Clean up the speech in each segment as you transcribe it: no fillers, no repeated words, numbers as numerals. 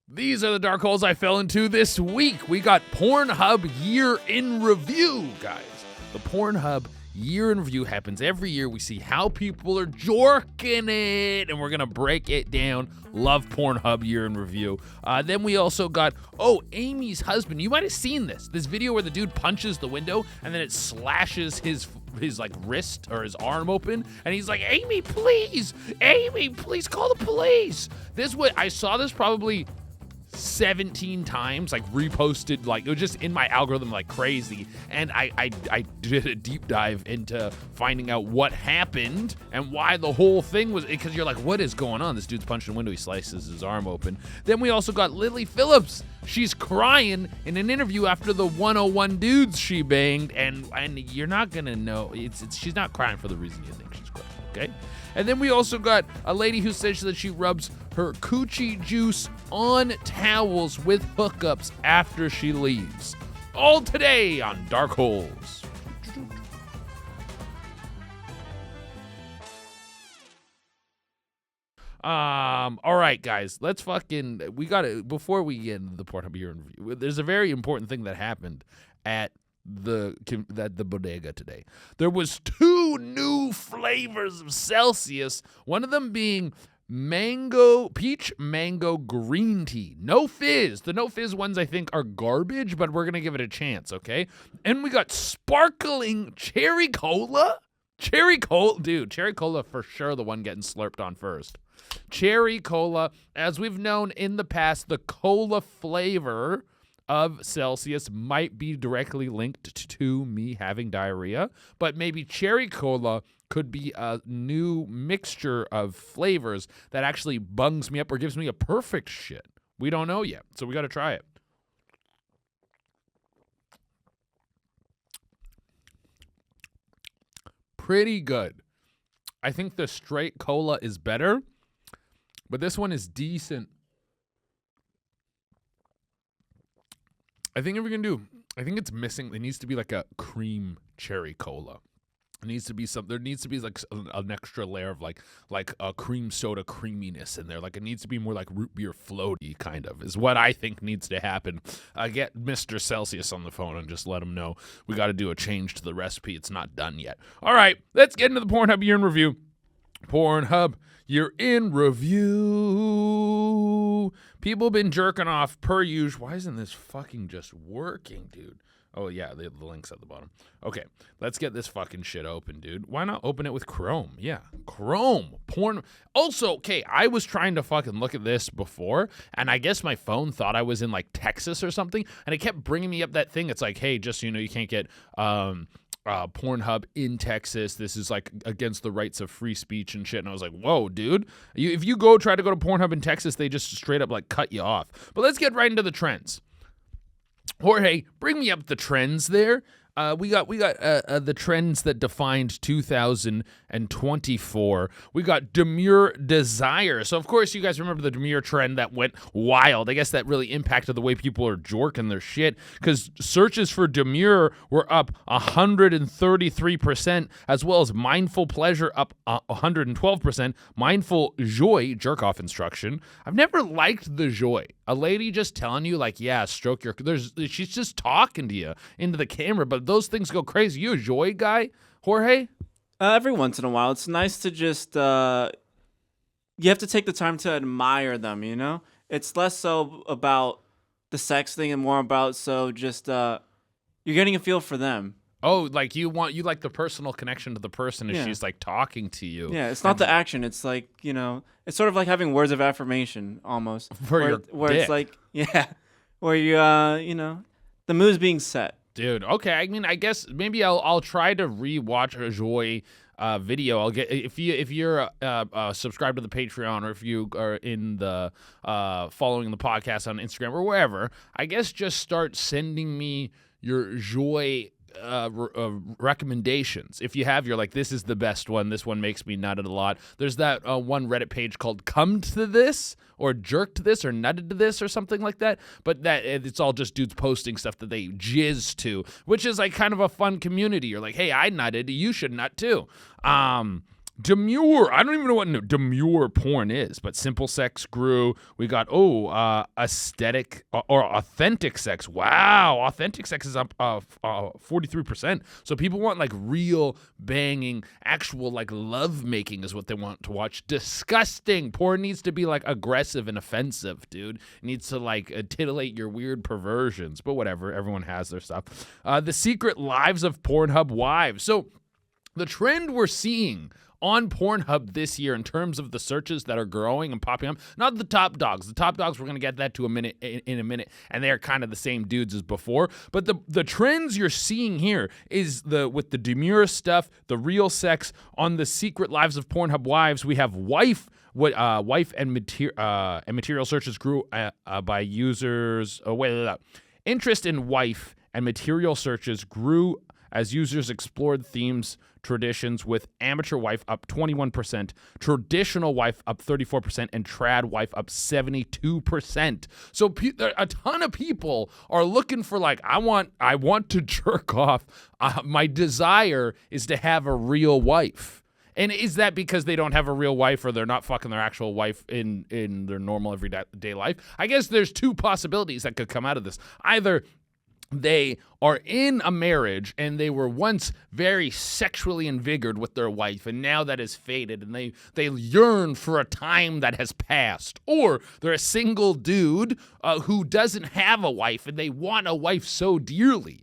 These are the dark holes I fell into this week. We got PornHub Year in Review, guys. The PornHub Year in Review happens every year. We see how people are jorking it, and we're going to break it down. Love PornHub Year in Review. Then we also got, Amy's husband. You might have seen this video where the dude punches the window, and then it slashes his like wrist or his arm open, and he's like, Amy, please, call the police. I saw this probably 17 times, like reposted, like it was just in my algorithm like crazy, and I did a deep dive into finding out what happened and why the whole thing was, because you're like, what is going on? This dude's punching a window, he slices his arm open. Then we also got Lily Phillips. She's crying in an interview after the 101 dudes she banged, and you're not gonna know, she's not crying for the reason you think she's crying, okay? And then we also got a lady who says that she rubs her coochie juice on towels with hookups after she leaves. All today on Dark Holes. All right, guys, before we get into the PornHub Year in Review, there's a very important thing that happened at the Bodega today. There was 2 new flavors of Celsius, one of them being peach mango green tea. No fizz. The no fizz ones I think are garbage, but we're going to give it a chance, okay? And we got sparkling cherry cola. Cherry cola for sure, the one getting slurped on first. Cherry cola, as we've known in the past, the cola flavor of Celsius might be directly linked to me having diarrhea, but maybe cherry cola could be a new mixture of flavors that actually bungs me up or gives me a perfect shit. We don't know yet, so we got to try it. Pretty good. I think the straight cola is better, but this one is decent. I think it's missing. It needs to be like a cream cherry cola. There needs to be like an extra layer of like a cream soda creaminess in there. Like it needs to be more like root beer floaty kind of is what I think needs to happen. Get Mr. Celsius on the phone and just let him know we got to do a change to the recipe. It's not done yet. All right, let's get into the PornHub Year in Review. PornHub Year in Review. People been jerking off per usual. Why isn't this fucking just working, dude? Oh, yeah, the link's at the bottom. Okay, let's get this fucking shit open, dude. Why not open it with Chrome? Yeah, Chrome. Porn. Also, okay, I was trying to fucking look at this before, and I guess my phone thought I was in, like, Texas or something, and it kept bringing me up that thing. It's like, hey, just so you know, you can't get PornHub in Texas. This is, like, against the rights of free speech and shit. And I was like, whoa, dude. If you try to go to PornHub in Texas, they just straight up, like, cut you off. But let's get right into the trends. Jorge, bring me up the trends there. We got the trends that defined 2024. We got demure desire. So, of course, you guys remember the demure trend that went wild. I guess that really impacted the way people are jorking their shit, because searches for demure were up 133%, as well as mindful pleasure up 112%. Mindful joy, jerk-off instruction. I've never liked the joy. A lady just telling you, like, yeah, stroke your... She's just talking to you into the camera, but those things go crazy. You a joy guy, Jorge? Every once in a while. It's nice to just... you have to take the time to admire them, you know? It's less so about the sex thing and more about you're getting a feel for them. Oh, like you like the personal connection to the person as she's like talking to you. Yeah, it's not the action. It's like, you know, it's sort of like having words of affirmation almost. Where it's like, yeah, where you, the mood's being set. Dude, okay. I mean, I guess maybe I'll try to rewatch a Joy video. I'll get if you're subscribed to the Patreon, or if you are in the following the podcast on Instagram or wherever. I guess just start sending me your Joy recommendations. If you have, you're like, this is the best one. This one makes me nutted a lot. There's that one Reddit page called "Come to This" or "Jerked This" or "Nutted to This" or something like that. But that it's all just dudes posting stuff that they jizz to, which is like kind of a fun community. You're like, hey, I nutted, you should nut too. Demure. I don't even know what demure porn is, but simple sex grew. We got aesthetic or authentic sex. Wow, authentic sex is up 43%. So people want like real banging, actual like love making is what they want to watch. Disgusting. Porn needs to be like aggressive and offensive, dude. It needs to like titillate your weird perversions. But whatever, everyone has their stuff. The Secret Lives of Pornhub Wives. So the trend we're seeing on Pornhub this year in terms of the searches that are growing and popping up, not the top dogs. The top dogs, we're going to get that to in a minute, and they're kind of the same dudes as before. But the trends you're seeing here is with the demure stuff, the real sex. On The Secret Lives of Pornhub Wives, we have wife and material searches grew by users. Interest in wife and material searches grew as users explored themes, traditions, with amateur wife up 21%, traditional wife up 34%, and trad wife up 72%. So a ton of people are looking for like, I want to jerk off. My desire is to have a real wife. And is that because they don't have a real wife or they're not fucking their actual wife in their normal everyday life? I guess there's two possibilities that could come out of this. Either they are in a marriage and they were once very sexually invigorated with their wife, and now that has faded and they yearn for a time that has passed. Or they're a single dude who doesn't have a wife and they want a wife so dearly.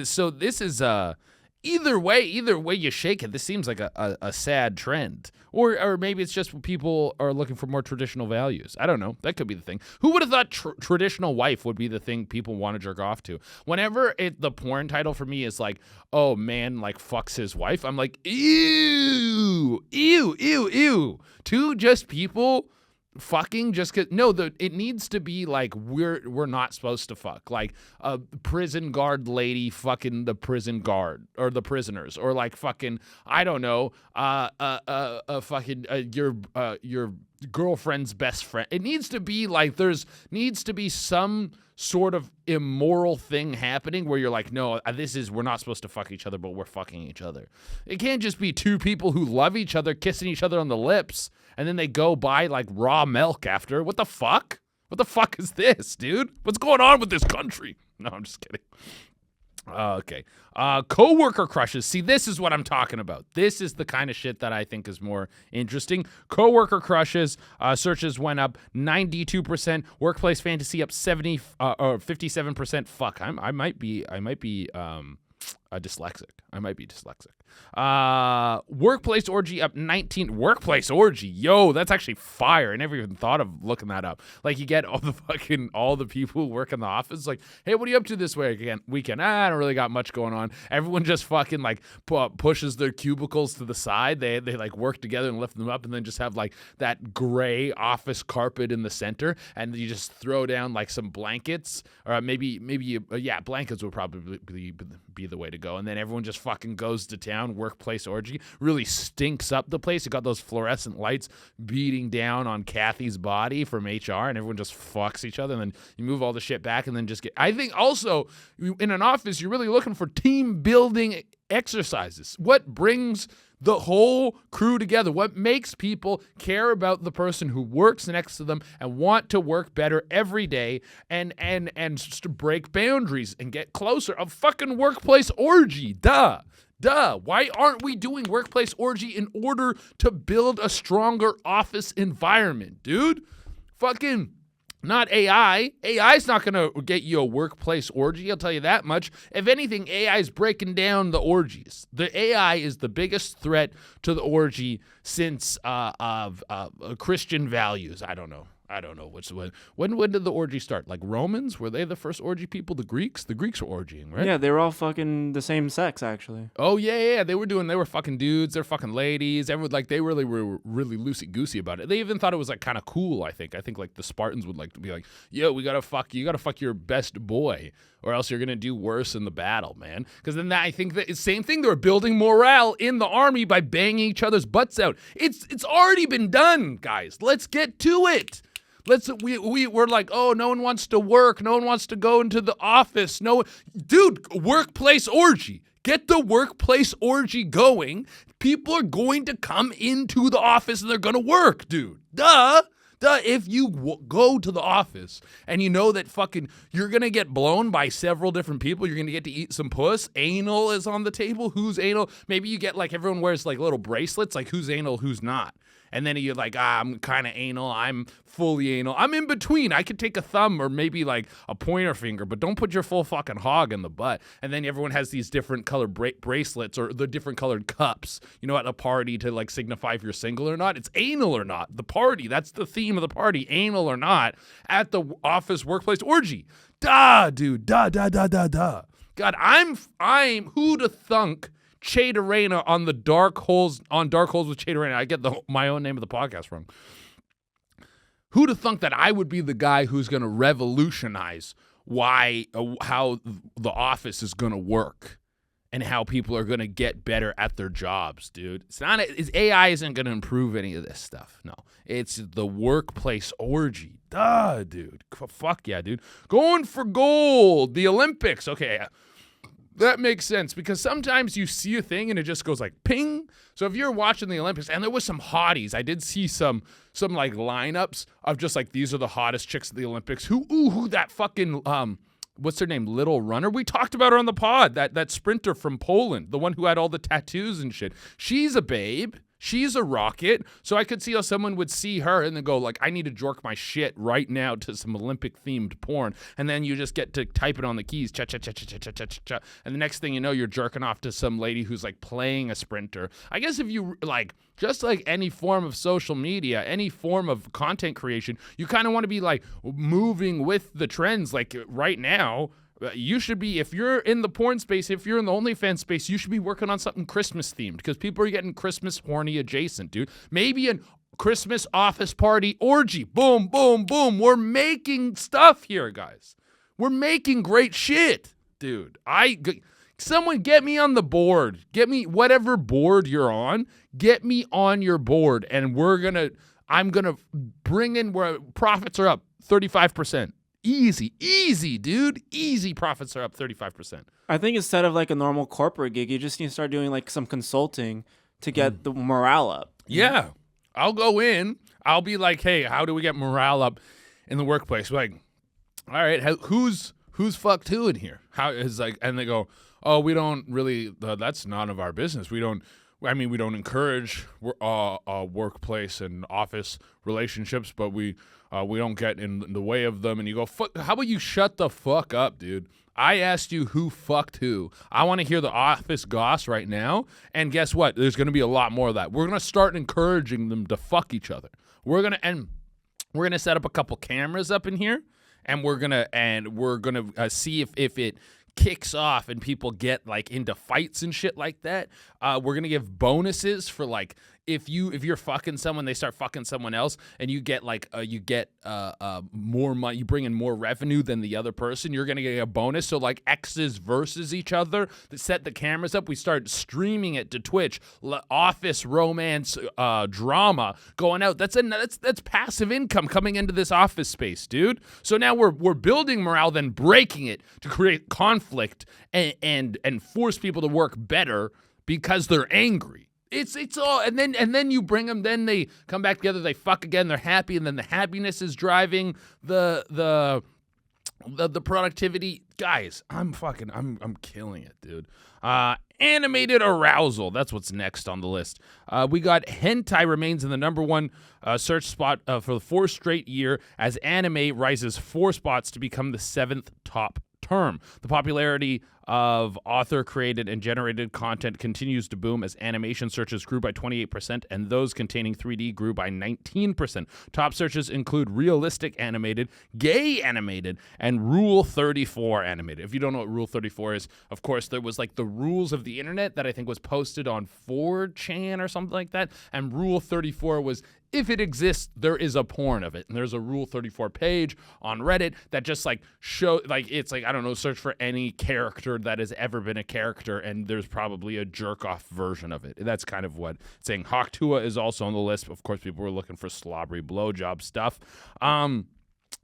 So this is either way you shake it, this seems like a sad trend. Or maybe it's just people are looking for more traditional values. I don't know. That could be the thing. Who would have thought traditional wife would be the thing people want to jerk off to? Whenever the porn title for me is like, oh, man, like, fucks his wife, I'm like, ew, ew, ew, ew. Two just people fucking just cause it needs to be like we're not supposed to fuck, like a prison guard lady fucking the prison guard or the prisoners, or like fucking I don't know fucking your girlfriend's best friend. It needs to be like needs to be some sort of immoral thing happening where you're like, no, we're not supposed to fuck each other, but we're fucking each other. It can't just be two people who love each other kissing each other on the lips and then they go buy like raw milk after. What the fuck? What the fuck is this, dude? What's going on with this country? No, I'm just kidding. Okay. Coworker crushes. See, this is what I'm talking about. This is the kind of shit that I think is more interesting. Coworker crushes. Searches went up 92%. Workplace fantasy up 57%. Fuck, I might be dyslexic. I might be dyslexic. Workplace orgy up 19. Workplace orgy, yo, that's actually fire. I never even thought of looking that up. Like, you get all the people who work in the office, like, hey, what are you up to this weekend? I don't really got much going on. Everyone just fucking like pushes their cubicles to the side. They like work together and lift them up, and then just have like that gray office carpet in the center, and you just throw down like some blankets, or maybe blankets would probably be the way to go. And then everyone just fucking goes to town. Workplace orgy really stinks up the place. You got those fluorescent lights beating down on Kathy's body from HR, and everyone just fucks each other. And then you move all the shit back, and then just get. I think also in an office, you're really looking for team building exercises. What brings the whole crew together? What makes people care about the person who works next to them and want to work better every day and to break boundaries and get closer? A fucking workplace orgy. Duh. Why aren't we doing workplace orgy in order to build a stronger office environment, dude? Fucking not AI. AI's not going to get you a workplace orgy, I'll tell you that much. If anything, AI is breaking down the orgies. The AI is the biggest threat to the orgy since Christian values. I don't know which one. When did the orgy start? Like Romans? Were they the first orgy people? The Greeks? The Greeks were orgying, right? Yeah, they were all fucking the same sex, actually. Oh yeah. They were fucking dudes. They're fucking ladies. Everyone, like, they really were really loosey goosey about it. They even thought it was like kind of cool. I think like the Spartans would like to be like, yo, you gotta fuck your best boy, or else you're gonna do worse in the battle, man. Because then I think that same thing. They were building morale in the army by banging each other's butts out. It's already been done, guys. Let's get to it. We're like, oh, no one wants to work. No one wants to go into the office. No, dude, workplace orgy. Get the workplace orgy going. People are going to come into the office and they're going to work, dude. Duh. If you go to the office and you know that fucking you're going to get blown by several different people, you're going to get to eat some puss, anal is on the table, who's anal? Maybe you get like everyone wears like little bracelets, like who's anal, who's not. And then you're like, I'm kind of anal, I'm fully anal. I'm in between. I could take a thumb or maybe like a pointer finger, but don't put your full fucking hog in the butt. And then everyone has these different colored bracelets or the different colored cups, you know, at a party to like signify if you're single or not. It's anal or not. The party, that's the theme of the party, anal or not, at the office workplace orgy. Duh, dude, duh. God, I'm who to thunk Cheda Reyna on the Dark Holes with Cheda Reyna. I get my own name of the podcast wrong. Who'd have thunk that I would be the guy who's going to revolutionize how the office is going to work and how people are going to get better at their jobs, dude. AI isn't going to improve any of this stuff. No, it's the workplace orgy. Duh, dude. Fuck yeah, dude. Going for gold. The Olympics. Okay. That makes sense because sometimes you see a thing and it just goes like ping. So if you're watching the Olympics and there was some hotties, I did see some like lineups of just like these are the hottest chicks at the Olympics. Who that fucking what's her name? Little runner. We talked about her on the pod. That sprinter from Poland, the one who had all the tattoos and shit. She's a babe. She's a rocket, so I could see how someone would see her and then go like, I need to jork my shit right now to some Olympic-themed porn, and then you just get to type it on the keys, cha-cha-cha-cha-cha-cha-cha, and the next thing you know, you're jerking off to some lady who's like playing a sprinter. I guess if you like, just like any form of social media, any form of content creation, you kind of want to be like moving with the trends. Like right now, you should be, if you're in the porn space, if you're in the OnlyFans space, you should be working on something Christmas themed because people are getting Christmas horny adjacent, dude. Maybe an Christmas office party orgy. Boom, boom, boom. We're making stuff here, guys. We're making great shit, dude. Someone get me on the board. Get me whatever board you're on. Get me on your board, and I'm gonna bring in where profits are up 35%. Easy, dude. Easy profits are up 35%. I think instead of like a normal corporate gig, you just need to start doing like some consulting to get the morale up. Yeah. I'll go in. I'll be like, hey, how do we get morale up in the workplace? Like, all right, who's fucked who in here? How is like, and they go, oh, we don't really, that's none of our business. We don't encourage workplace and office relationships, but we don't get in the way of them. And you go, fuck, how about you shut the fuck up, dude? I asked you who fucked who. I want to hear the office goss right now. And guess what? There's going to be a lot more of that. We're going to start encouraging them to fuck each other. We're going to set up a couple cameras up in here, and we're going to see if it kicks off and people get like into fights and shit like that. We're gonna give bonuses for like if you're fucking someone, they start fucking someone else, and you get like more money, you bring in more revenue than the other person, you're gonna get a bonus. So like exes versus each other, that set the cameras up, we start streaming it to Twitch, office romance drama going out. That's passive income coming into this office space, dude. So now we're building morale, then breaking it to create conflict and force people to work better because they're angry. It's all, and then you bring them, then they come back together, they fuck again, they're happy, and then the happiness is driving the productivity. Guys, I'm killing it, dude. Animated arousal, that's what's next on the list. We got hentai remains in the number one search spot for the fourth straight year as anime rises 4 spots to become the 7th top term. The popularity of author-created and generated content continues to boom as animation searches grew by 28% and those containing 3D grew by 19%. Top searches include realistic animated, gay animated, and Rule 34 animated. If you don't know what Rule 34 is, of course, there was like the rules of the internet that I think was posted on 4chan or something like that, and Rule 34 was, if it exists, there is a porn of it. And there's a Rule 34 page on Reddit that just like it's like, I don't know, search for any character that has ever been a character, and there's probably a jerk-off version of it. That's kind of what it's saying. Hawk Tuah is also on the list. Of course, people were looking for slobbery blowjob stuff.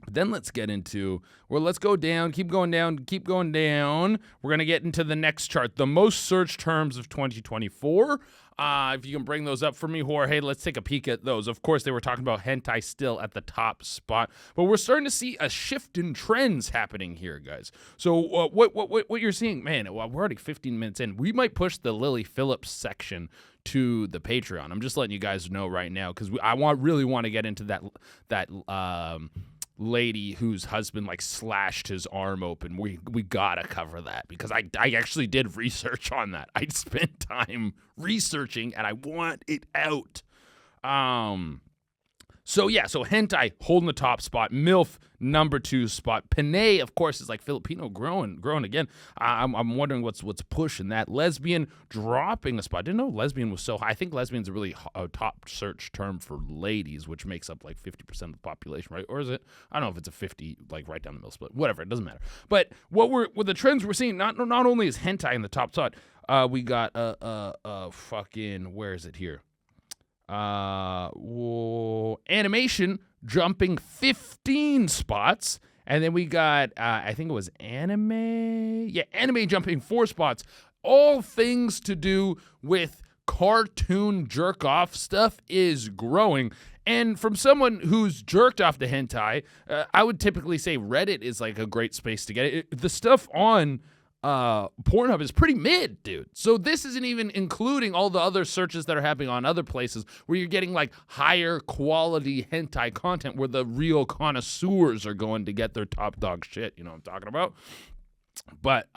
But then let's get into, well, let's go down, keep going down. We're going to get into the next chart, the most searched terms of 2024. If you can bring those up for me, Jorge, let's take a peek at those. Of course, they were talking about hentai still at the top spot, but we're starting to see a shift in trends happening here, guys. So what you're seeing, man, we're already 15 minutes in. We might push the Lily Phillips section to the Patreon. I'm just letting you guys know right now because I really want to get into that lady whose husband like slashed his arm open. We gotta cover that because I actually did research on that. I spent time researching and I want it out. So hentai holding the top spot, MILF number 2 spot, Panay of course is like Filipino growing again. I'm wondering what's pushing that. Lesbian dropping a spot. Didn't know lesbian was so high. I think lesbian's a really top search term for ladies, which makes up like 50% of the population, right? Or is it? I don't know if it's a 50 like right down the middle split. Whatever, it doesn't matter. But with the trends we're seeing, not only is hentai in the top spot, we got fucking, where is it here? Animation jumping 15 spots, and then we got I think it was anime jumping 4 spots. All things to do with cartoon jerk off stuff is growing. And from someone who's jerked off to hentai, I would typically say Reddit is like a great space to get it. The stuff on Pornhub is pretty mid, dude. So this isn't even including all the other searches that are happening on other places where you're getting like higher quality hentai content where the real connoisseurs are going to get their top dog shit. You know what I'm talking about? But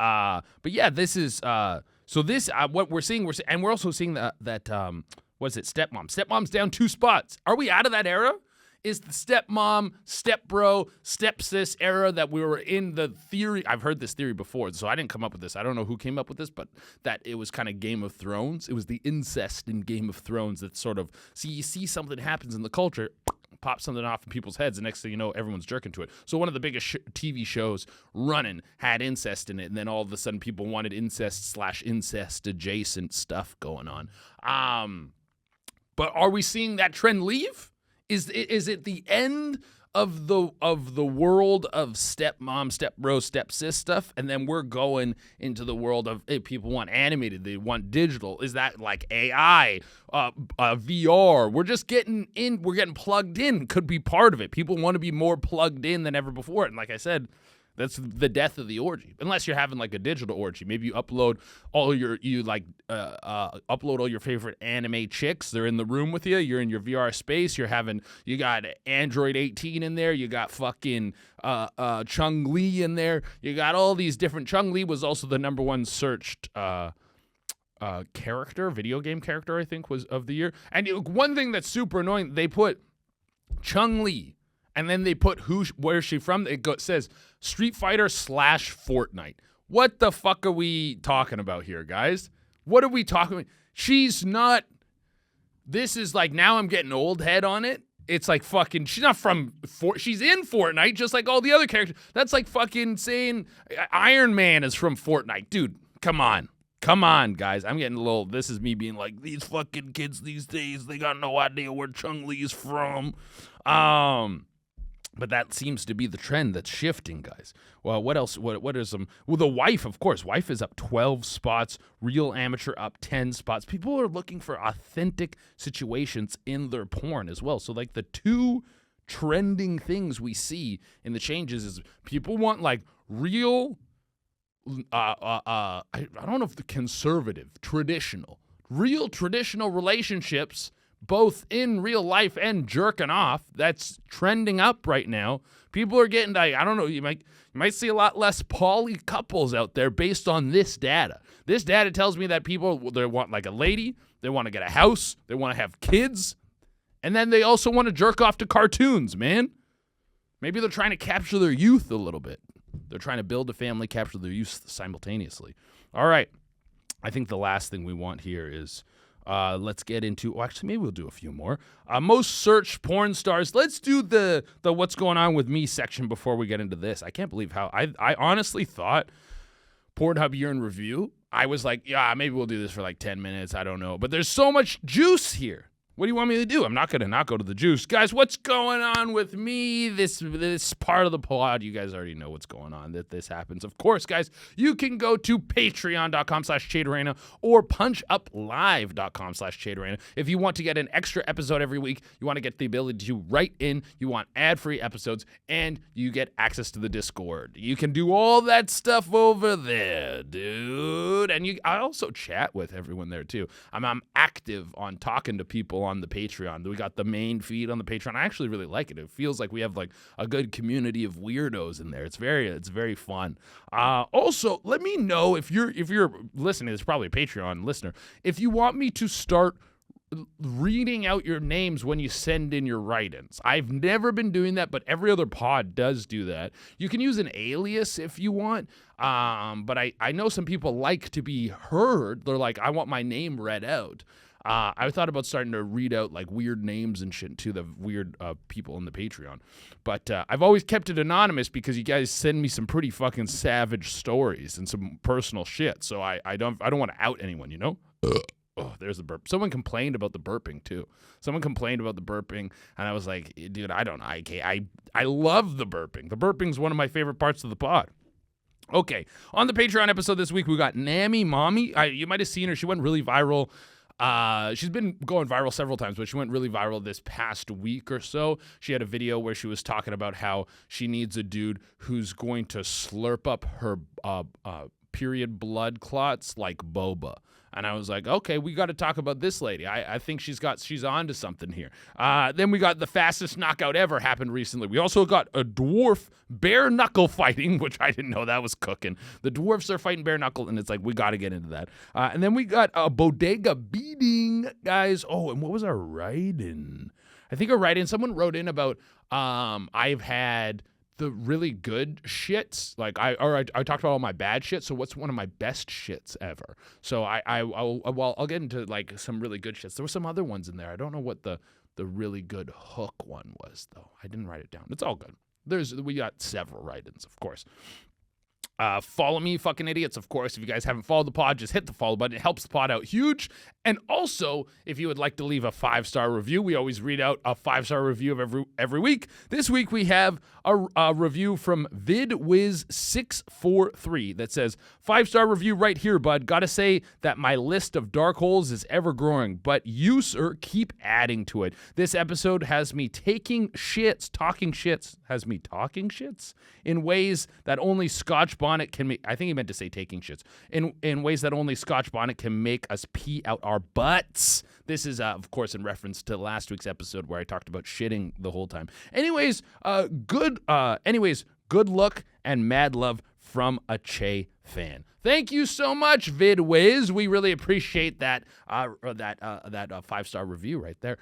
yeah, this is what we're seeing. And we're also seeing that what is it? Stepmom's down 2 spots. Are we out of that era? Is the stepmom, stepbro, stepsis era that we were in the theory? I've heard this theory before, so I didn't come up with this. I don't know who came up with this, but that it was kind of Game of Thrones. It was the incest in Game of Thrones that sort of, you see something happens in the culture, pop something off in people's heads, and next thing you know, everyone's jerking to it. So one of the biggest TV shows running had incest in it, and then all of a sudden people wanted incest adjacent stuff going on. But are we seeing that trend leave? Is it the end of the world of stepmom, stepbro, stepsis stuff, and then we're going into the world of people want animated, they want digital? Is that like AI, VR? We're just getting in. We're getting plugged in. Could be part of it. People want to be more plugged in than ever before, and like I said, that's the death of the orgy. Unless you're having like a digital orgy. Maybe you upload all your upload all your favorite anime chicks. They're in the room with you. You're in your VR space. You got Android 18 in there. You got fucking Chung-Li in there. You got all these different. Chung-Li was also the number 1 searched video game character, I think, was of the year. And one thing that's super annoying, they put Chung-Li. And then they put where's she from? It says Street Fighter / Fortnite. What the fuck are we talking about here, guys? What are we talking about? She's not. This is like, now I'm getting old head on it. It's like fucking, she's not from, she's in Fortnite just like all the other characters. That's like fucking saying Iron Man is from Fortnite. Dude, come on. Come on, guys. I'm getting a little, this is me being like, these fucking kids these days, they got no idea where Chung-Li is from. But that seems to be the trend that's shifting, guys. Well, what else? What are some? Well, the wife, of course. Wife is up 12 spots. Real amateur up 10 spots. People are looking for authentic situations in their porn as well. So, like, the 2 trending things we see in the changes is people want, like, real, I don't know if the conservative, real traditional relationships, both in real life and jerking off. That's trending up right now. People are getting, I don't know, you might see a lot less poly couples out there based on this data. This data tells me that people, they want like a lady, they want to get a house, they want to have kids, and then they also want to jerk off to cartoons, man. Maybe they're trying to capture their youth a little bit. They're trying to build a family, capture their youth simultaneously. All right. I think the last thing we want here is, let's get into, actually, maybe we'll do a few more. Most searched porn stars. Let's do the what's going on with me section before we get into this. I can't believe how, I honestly thought Pornhub year in review, I was like, yeah, maybe we'll do this for like 10 minutes. I don't know. But there's so much juice here. What do you want me to do? I'm not going to not go to the juice. Guys, what's going on with me? This part of the pod, you guys already know what's going on, that this happens. Of course, guys, you can go to patreon.com/Chaderena or punchuplive.com/Chaderena. If you want to get an extra episode every week, you want to get the ability to write in, you want ad-free episodes, and you get access to the Discord. You can do all that stuff over there, dude. And I also chat with everyone there, too. I'm active on talking to people on the Patreon. We got the main feed on the Patreon. I actually really like it. It feels like we have like a good community of weirdos in there. It's very fun. Also, let me know if you're listening. It's probably a Patreon listener. If you want me to start reading out your names when you send in your write-ins. I've never been doing that, but every other pod does do that. You can use an alias if you want, but I know some people like to be heard. They're like, I want my name read out. I thought about starting to read out like weird names and shit to the weird people in the Patreon. But I've always kept it anonymous because you guys send me some pretty fucking savage stories and some personal shit. So I don't want to out anyone, you know? Oh, there's the burp. Someone complained about the burping too. And I was like, dude, I don't know. I love the burping. The burping's one of my favorite parts of the pod. Okay, on the Patreon episode this week, we got Nammy Mommy. You might have seen her. She went really viral. She's been going viral several times, but she went really viral this past week or so. She had a video where she was talking about how she needs a dude who's going to slurp up her period blood clots like boba. And I was like, okay, we got to talk about this lady. I think she's on to something here. Then we got the fastest knockout ever happened recently. We also got a dwarf bare knuckle fighting, which I didn't know that was cooking. The dwarfs are fighting bare knuckle, and it's like, we got to get into that. And then we got a bodega beating, guys. Oh, and what was our write-in? I think our write-in, someone wrote in about I've had the really good shits, like I talked about all my bad shit. So what's one of my best shits ever? So I'll get into like some really good shits. There were some other ones in there. I don't know what the really good hook one was though. I didn't write it down. It's all good. We got several write-ins, of course. Follow me, fucking idiots, of course. If you guys haven't followed the pod, just hit the follow button. It helps the pod out huge. And also, if you would like to leave a 5-star review, we always read out a 5-star review of every week. This week, we have a review from VidWiz643 that says, 5-star review right here, bud. Gotta say that my list of dark holes is ever growing, but you, sir, keep adding to it. This episode has me talking shits in ways that only Scotch Bonnet can make. I think he meant to say taking shits in ways that only Scotch Bonnet can make us pee out our butts. This is, of course, in reference to last week's episode where I talked about shitting the whole time. Anyways, good luck and mad love from a Che fan. Thank you so much, VidWiz. We really appreciate that 5-star review right there.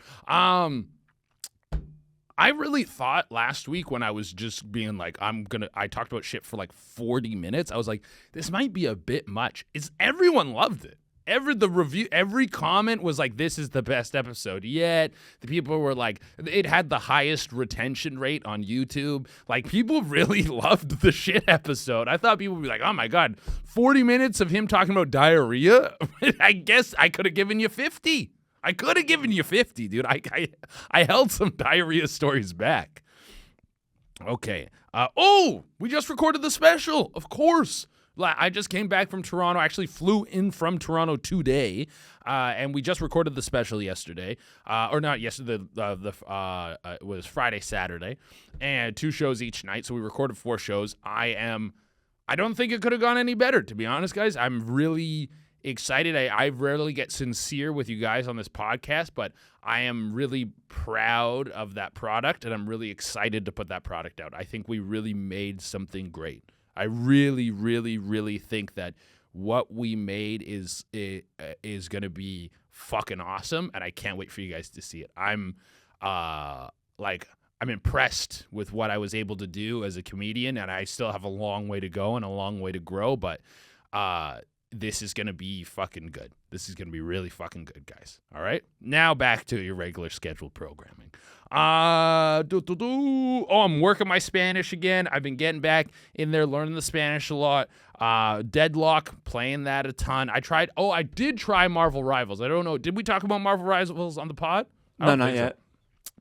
I really thought last week when I was just being like, I talked about shit for like 40 minutes. I was like, this might be a bit much. Everyone loved it. Every comment was like, this is the best episode yet. The people were like, it had the highest retention rate on YouTube. Like, people really loved the shit episode. I thought people would be like, oh my God, 40 minutes of him talking about diarrhea? I guess I could have given you 50. Dude. I held some diarrhea stories back. Okay. We just recorded the special, of course. I just came back from Toronto. I actually flew in from Toronto today, and we just recorded the special yesterday. Or not yesterday, it was Friday, Saturday, and 2 shows each night, so we recorded 4 shows. I don't think it could have gone any better, to be honest, guys. I'm really excited. I rarely get sincere with you guys on this podcast, but I am really proud of that product, and I'm really excited to put that product out. I think we really made something great. I really, really, really think that what we made is going to be fucking awesome, and I can't wait for you guys to see it. I'm impressed with what I was able to do as a comedian, and I still have a long way to go and a long way to grow, but this is going to be fucking good. This is going to be really fucking good, guys. All right? Now back to your regular scheduled programming. I'm working my Spanish again. I've been getting back in there, learning the Spanish a lot. Deadlock, playing that a ton. I did try Marvel Rivals. I don't know. Did we talk about Marvel Rivals on the pod? I No, don't not think so. yet.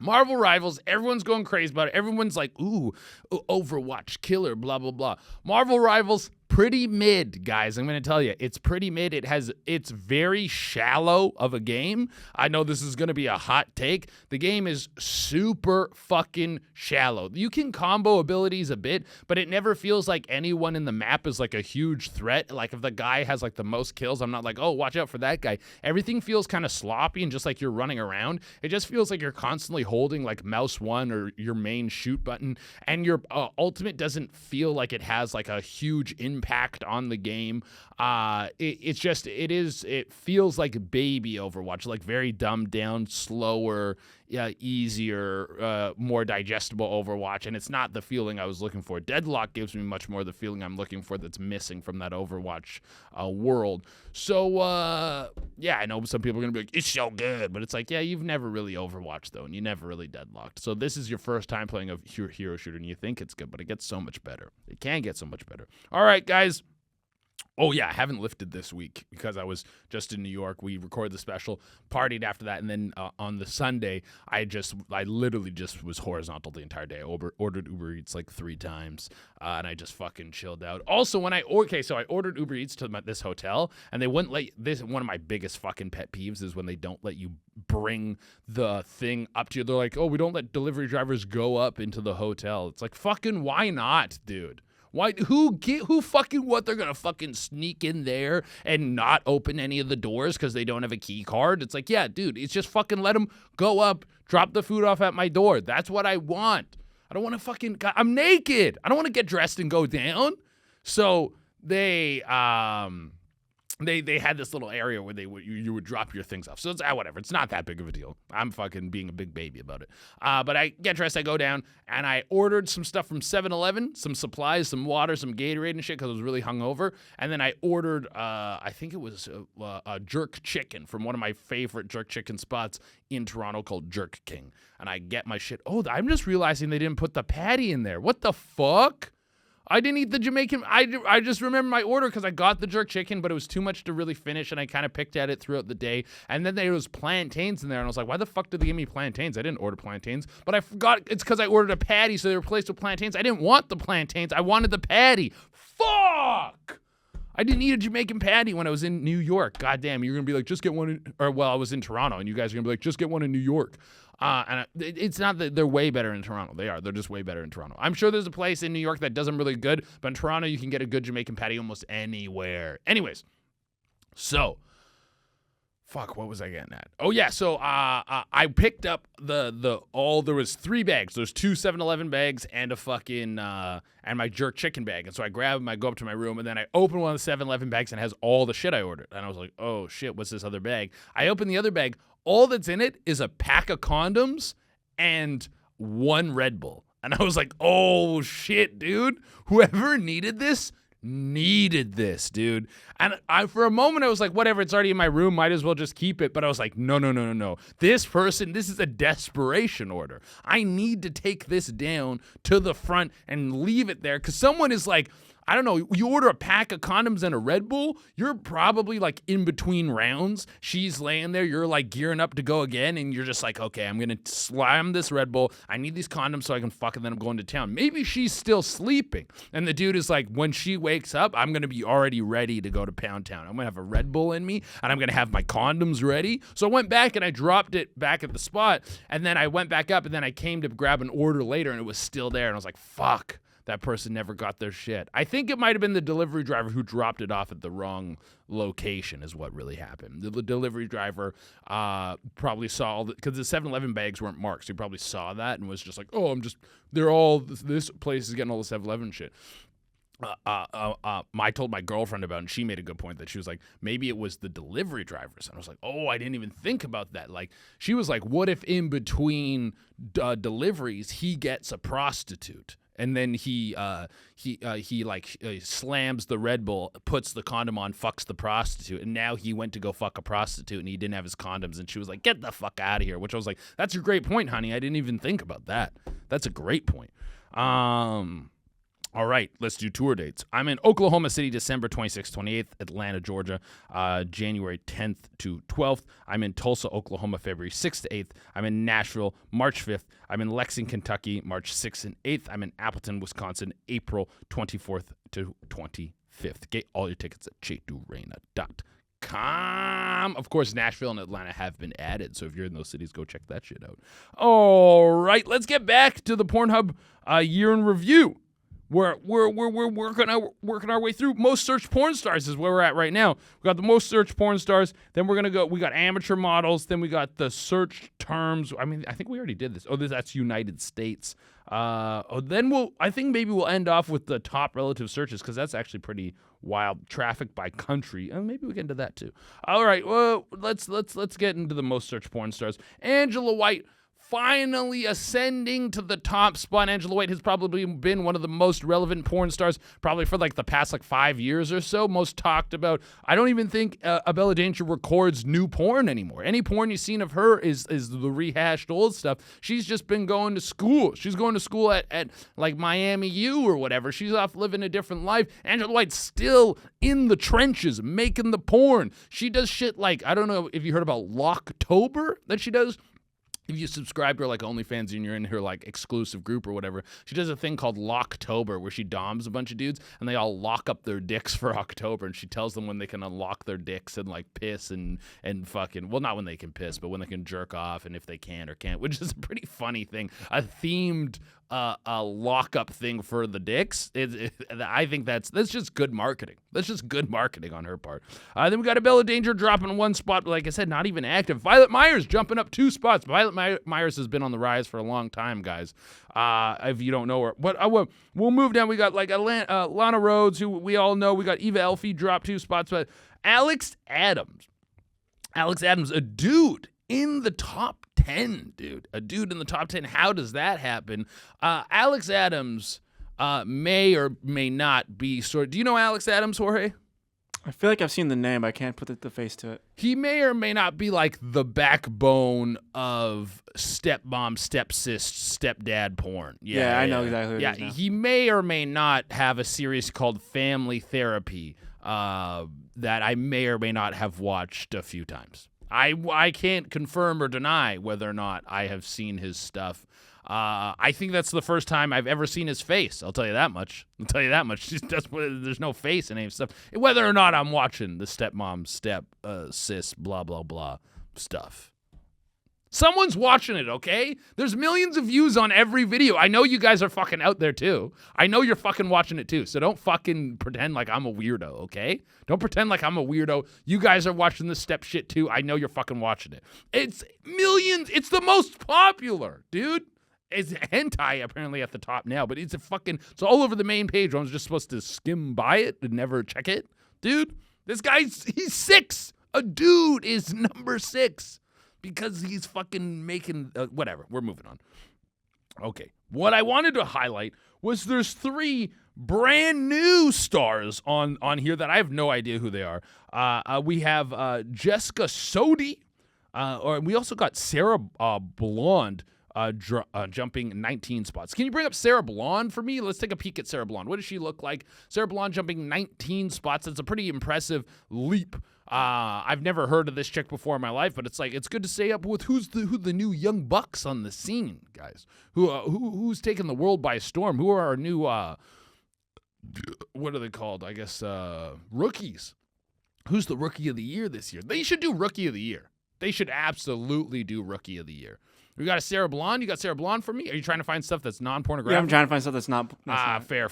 Marvel Rivals, everyone's going crazy about it. Everyone's like, ooh, Overwatch killer, blah, blah, blah. Marvel Rivals, pretty mid, guys. I'm going to tell you, it's pretty mid. It's very shallow of a game. I know this is going to be a hot take. The game is super fucking shallow. You can combo abilities a bit, but it never feels like anyone in the map is like a huge threat. Like if the guy has like the most kills, I'm not like, oh, watch out for that guy. Everything feels kind of sloppy and just like you're running around. It just feels like you're constantly holding like mouse 1 or your main shoot button, and your ultimate doesn't feel like it has like a huge impact on the game. It feels like baby Overwatch, like very dumbed down, slower, easier, more digestible Overwatch, and it's not the feeling I was looking for. Deadlock gives me much more the feeling I'm looking for that's missing from that Overwatch world. So, I know some people are going to be like, it's so good, but it's like, yeah, you've never really Overwatched, though, and you never really Deadlocked. So this is your first time playing a hero shooter, and you think it's good, but it gets so much better. It can get so much better. All right, guys. Oh, yeah, I haven't lifted this week because I was just in New York. We recorded the special, partied after that, and then on the Sunday, I literally just was horizontal the entire day. I ordered Uber Eats like 3 times, and I just fucking chilled out. Also, I ordered Uber Eats to this hotel, and they wouldn't let this. One of my biggest fucking pet peeves is when they don't let you bring the thing up to you. They're like, oh, we don't let delivery drivers go up into the hotel. It's like, fucking why not, dude? Why? Who fucking what? They're gonna fucking sneak in there and not open any of the doors because they don't have a key card? It's like, yeah, dude, it's just fucking let them go up, drop the food off at my door. That's what I want. I don't want to fucking. I'm naked. I don't want to get dressed and go down. So they had this little area where you would drop your things off. So it's whatever. It's not that big of a deal. I'm fucking being a big baby about it. But I get dressed, I go down, and I ordered some stuff from 7-Eleven, some supplies, some water, some Gatorade and shit because I was really hungover. And then I ordered, I think it was a jerk chicken from one of my favorite jerk chicken spots in Toronto called Jerk King. And I get my shit. Oh, I'm just realizing they didn't put the patty in there. What the fuck? I didn't eat the Jamaican. I just remember my order because I got the jerk chicken, but it was too much to really finish, and I kind of picked at it throughout the day. And then there was plantains in there, and I was like, why the fuck did they give me plantains? I didn't order plantains, but I forgot it's because I ordered a patty, so they replaced with plantains. I didn't want the plantains. I wanted the patty. Fuck! I didn't eat a Jamaican patty when I was in New York. God damn, you're going to be like, just get one I was in Toronto, and you guys are going to be like, just get one in New York. And it's not that they're way better in Toronto. They are. They're just way better in Toronto. I'm sure there's a place in New York that does them really good, but in Toronto, you can get a good Jamaican patty almost anywhere. Anyways, so, fuck, what was I getting at? Oh, yeah, so I picked up there was 3 bags. There's 2 7-Eleven bags and a fucking, and my jerk chicken bag. And so I grab them, I go up to my room, and then I open one of the 7-Eleven bags and it has all the shit I ordered. And I was like, oh, shit, what's this other bag? I open the other bag. All that's in it is a pack of condoms and 1 Red Bull. And I was like, oh, shit, dude. Whoever needed this, dude. And for a moment, I was like, whatever, it's already in my room. Might as well just keep it. But I was like, no. This is a desperation order. I need to take this down to the front and leave it there because someone is like, I don't know, you order a pack of condoms and a Red Bull, you're probably like in between rounds. She's laying there, you're like gearing up to go again, and you're just like, okay, I'm going to slam this Red Bull. I need these condoms so I can fuck, and then I'm going to town. Maybe she's still sleeping. And the dude is like, when she wakes up, I'm going to be already ready to go to Pound Town. I'm going to have a Red Bull in me, and I'm going to have my condoms ready. So I went back and I dropped it back at the spot, and then I went back up, and then I came to grab an order later, and it was still there, and I was like, fuck. That person never got their shit. I think it might have been the delivery driver who dropped it off at the wrong location is what really happened. The delivery driver probably saw, because the 7-Eleven bags weren't marked, so he probably saw that and was just like, oh, this place is getting all the 7-Eleven shit. I told my girlfriend about it, and she made a good point that she was like, maybe it was the delivery drivers. And I was like, oh, I didn't even think about that. Like, she was like, what if in between deliveries he gets a prostitute? And then he slams the Red Bull, puts the condom on, fucks the prostitute, and now he went to go fuck a prostitute, and he didn't have his condoms, and she was like, "Get the fuck out of here." Which I was like, "That's a great point, honey. I didn't even think about that. That's a great point." All right, let's do tour dates. I'm in Oklahoma City, December 26th, 28th, Atlanta, Georgia, January 10th to 12th. I'm in Tulsa, Oklahoma, February 6th to 8th. I'm in Nashville, March 5th. I'm in Lexington, Kentucky, March 6th and 8th. I'm in Appleton, Wisconsin, April 24th to 25th. Get all your tickets at chaturena.com. Of course, Nashville and Atlanta have been added, so if you're in those cities, go check that shit out. All right, let's get back to the Pornhub year in review. We're working our way through. Most searched porn stars is where we're at right now. We got the most searched porn stars. Then we're gonna go. We got amateur models. Then we got the search terms. I mean, I think we already did this. That's United States. Then I think maybe we'll end off with the top relative searches because that's actually pretty wild. Traffic by country. And maybe we get into that too. All right. Well, let's get into the most searched porn stars. Angela White. Finally ascending to the top spot. Angela White has probably been one of the most relevant porn stars probably for like the past 5 years or so. Most talked about. I don't even think Abella Danger records new porn anymore. Any porn you've seen of her is the rehashed old stuff. She's just been going to school. She's going to school at like Miami U or whatever. She's off living a different life. Angela White's still in the trenches making the porn. She does shit like, I don't know if you heard about Locktober that she does. If you subscribe to her OnlyFans and you're in her exclusive group or whatever, she does a thing called Locktober where she doms a bunch of dudes and they all lock up their dicks for October, and she tells them when they can unlock their dicks and piss and fucking, well, not when they can piss, but when they can jerk off and if they can or can't, which is a pretty funny thing. A themed a lockup thing for the dicks. I think that's just good marketing. That's just good marketing on her part. Then we got Abella Danger dropping one spot, but like I said, not even active. Violet Myers jumping up 2 spots. Violet Myers has been on the rise for a long time, guys. If you don't know her, but we'll move down. We got Lana Rhodes, who we all know. We got Eva Elfie drop 2 spots, but Alex Adams, a dude in the top 10, dude. A dude in the top 10. How does that happen? Alex Adams may or may not be do you know Alex Adams, Jorge? I feel like I've seen the name, but I can't put the face to it. He may or may not be the backbone of stepmom, stepsis, stepdad porn. Yeah, I know exactly what it is now. He may or may not have a series called Family Therapy that I may or may not have watched a few times. I can't confirm or deny whether or not I have seen his stuff. I think that's the first time I've ever seen his face. I'll tell you that much. There's no face in any stuff. Whether or not I'm watching the stepmom, sis, blah, blah, blah stuff. Someone's watching it, okay? There's millions of views on every video. I know you guys are fucking out there too. I know you're fucking watching it too. So don't fucking pretend like I'm a weirdo, okay? Don't pretend like I'm a weirdo. You guys are watching this step shit too. I know you're fucking watching it. It's millions. It's the most popular, dude. It's hentai apparently at the top now, but it's all over the main page. I was just supposed to skim by it and never check it. Dude, he's 6. A dude is number 6. Because he's fucking making whatever. We're moving on. Okay. What I wanted to highlight was there's 3 brand new stars on here that I have no idea who they are. We have Jessica Sodi, or we also got Sarah Blonde jumping 19 spots. Can you bring up Sarah Blonde for me? Let's take a peek at Sarah Blonde. What does she look like? Sarah Blonde jumping 19 spots. That's a pretty impressive leap. I've never heard of this chick before in my life, but it's good to stay up with who the new young bucks on the scene, guys. Who's taking the world by storm? Who are our new what are they called? I guess rookies. Who's the rookie of the year this year? They should do rookie of the year. They should absolutely do rookie of the year. We got a Sarah Blonde. You got Sarah Blonde for me? Are you trying to find stuff that's non-pornographic? Yeah, I'm trying to find stuff that's not. Fair.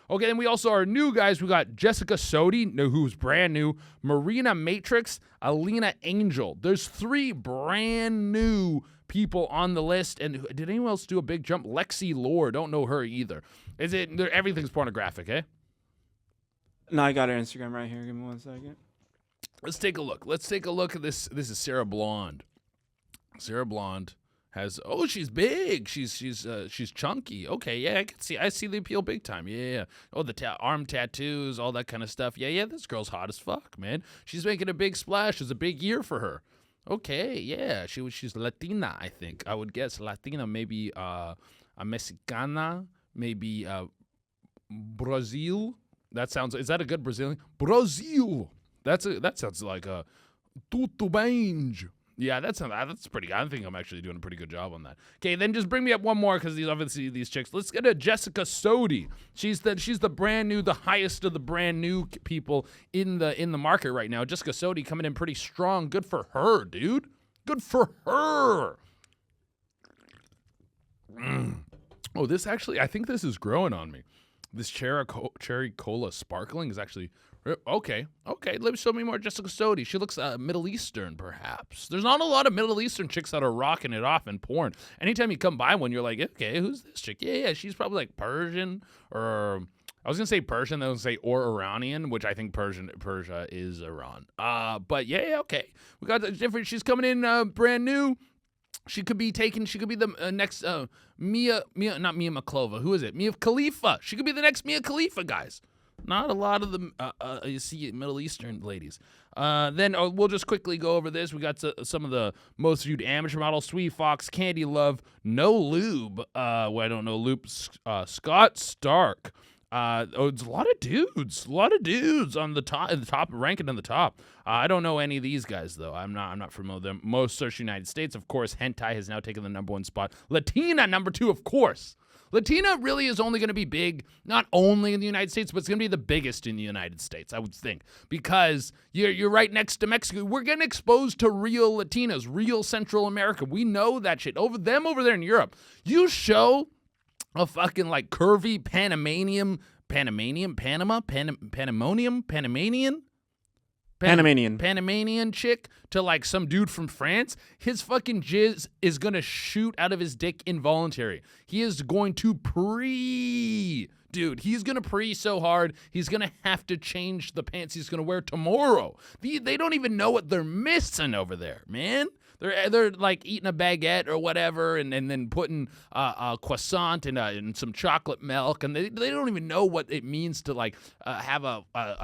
Okay, then we also are new guys. We got Jessica Sodi, who's brand new. Marina Matrix, Alina Angel. There's 3 brand new people on the list. And did anyone else do a big jump? Lexi Lore. Don't know her either. Everything's pornographic, eh? No, I got her Instagram right here. Give me 1 second. Let's take a look. At this. This is Sarah Blonde. Sarah Blonde has she's big. She's chunky. Okay, yeah, I see the appeal big time. Yeah. Oh, the arm tattoos, all that kind of stuff. Yeah, this girl's hot as fuck, man. She's making a big splash. It's a big year for her. Okay, yeah. She's Latina, I think. I would guess Latina, maybe a Mexicana, maybe Brazil. Is that a good Brazilian? Brazil. That sounds like a tudo bem. Yeah, that's pretty good. I think I'm actually doing a pretty good job on that. Okay, then just bring me up one more because these chicks. Let's get to Jessica Sodi. She's the brand new, the highest of the brand new people in the market right now. Jessica Sodi coming in pretty strong. Good for her, dude. Good for her. Oh, I think this is growing on me. This cherry cola sparkling is actually okay. Let me show me more Jessica Sodi. She looks Middle Eastern, perhaps. There's not a lot of Middle Eastern chicks that are rocking it off in porn. Anytime you come by one, you're like, okay, who's this chick? Yeah, she's probably like Persian, or I was gonna say Persian, then I was gonna say or Iranian, which I think Persia is Iran. But yeah, okay. We got the different. She's coming in brand new. She could be the next not Mia Maklova. Who is it? Mia Khalifa. She could be the next Mia Khalifa, guys. Not a lot of them, you see Middle Eastern ladies. Then we'll just quickly go over this. We got some of the most viewed amateur models: Sweet Fox, Candy Love, No Lube. I don't know Lube. Scott Stark. It's a lot of dudes on the top, ranking in the top. I don't know any of these guys though. I'm not familiar with them. Most searched United States, of course. Hentai has now taken the #1 spot. Latina #2, of course. Latina really is only going to be big, not only in the United States, but it's going to be the biggest in the United States, I would think, because you're right next to Mexico. We're getting exposed to real Latinas, real Central America. We know that shit. Over there in Europe, you show a fucking like curvy Panamanian chick to like some dude from France, his fucking jizz is gonna shoot out of his dick involuntary. He is going to he's gonna pre so hard, he's gonna have to change the pants he's gonna wear tomorrow. They don't even know what they're missing over there, man. They're like eating a baguette or whatever, and then putting a croissant and some chocolate milk, and they don't even know what it means to like have a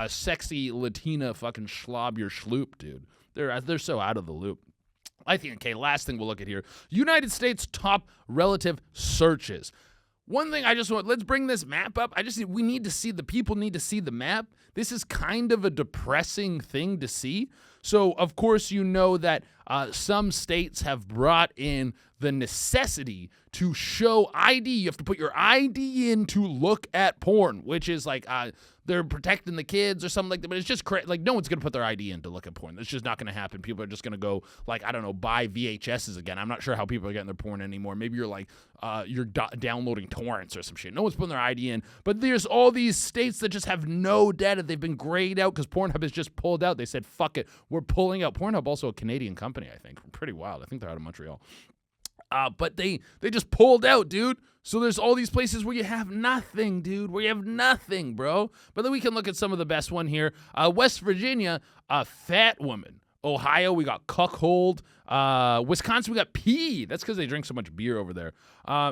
sexy Latina fucking schlob your schloop, dude. They're so out of the loop. I think. Okay, last thing we'll look at here: United States top relative searches. One thing let's bring this map up. We need to see, the people need to see the map. This is kind of a depressing thing to see. So, of course, you know that some states have brought in the necessity to show ID. You have to put your ID in to look at porn, which is like they're protecting the kids or something like that. But it's just like no one's going to put their ID in to look at porn. That's just not going to happen. People are just going to go like, I don't know, buy VHSs again. I'm not sure how people are getting their porn anymore. Maybe you're like downloading torrents or some shit. No one's putting their ID in. But there's all these states that just have no data. They've been grayed out because PornHub has just pulled out. They said, fuck it, we're pulling out. PornHub, also a Canadian company, I think. Pretty wild. I think they're out of Montreal. But they just pulled out, dude. So there's all these places where you have nothing, dude. Where you have nothing, bro. But then we can look at some of the best one here. West Virginia, a fat woman. Ohio, we got cuckold. Wisconsin, we got pee. That's because they drink so much beer over there.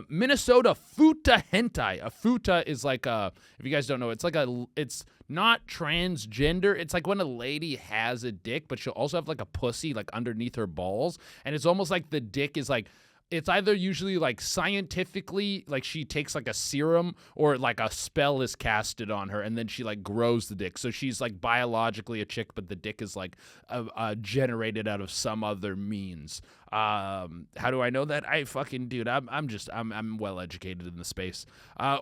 Minnesota, futa hentai. A futa is like if you guys don't know, it's not transgender. It's like when a lady has a dick, but she'll also have like a pussy like underneath her balls. And it's almost like the dick is like, it's either usually like scientifically, like she takes like a serum or like a spell is casted on her and then she like grows the dick. So she's like biologically a chick, but the dick is like generated out of some other means. How do I know that? Dude, I'm well educated in the space.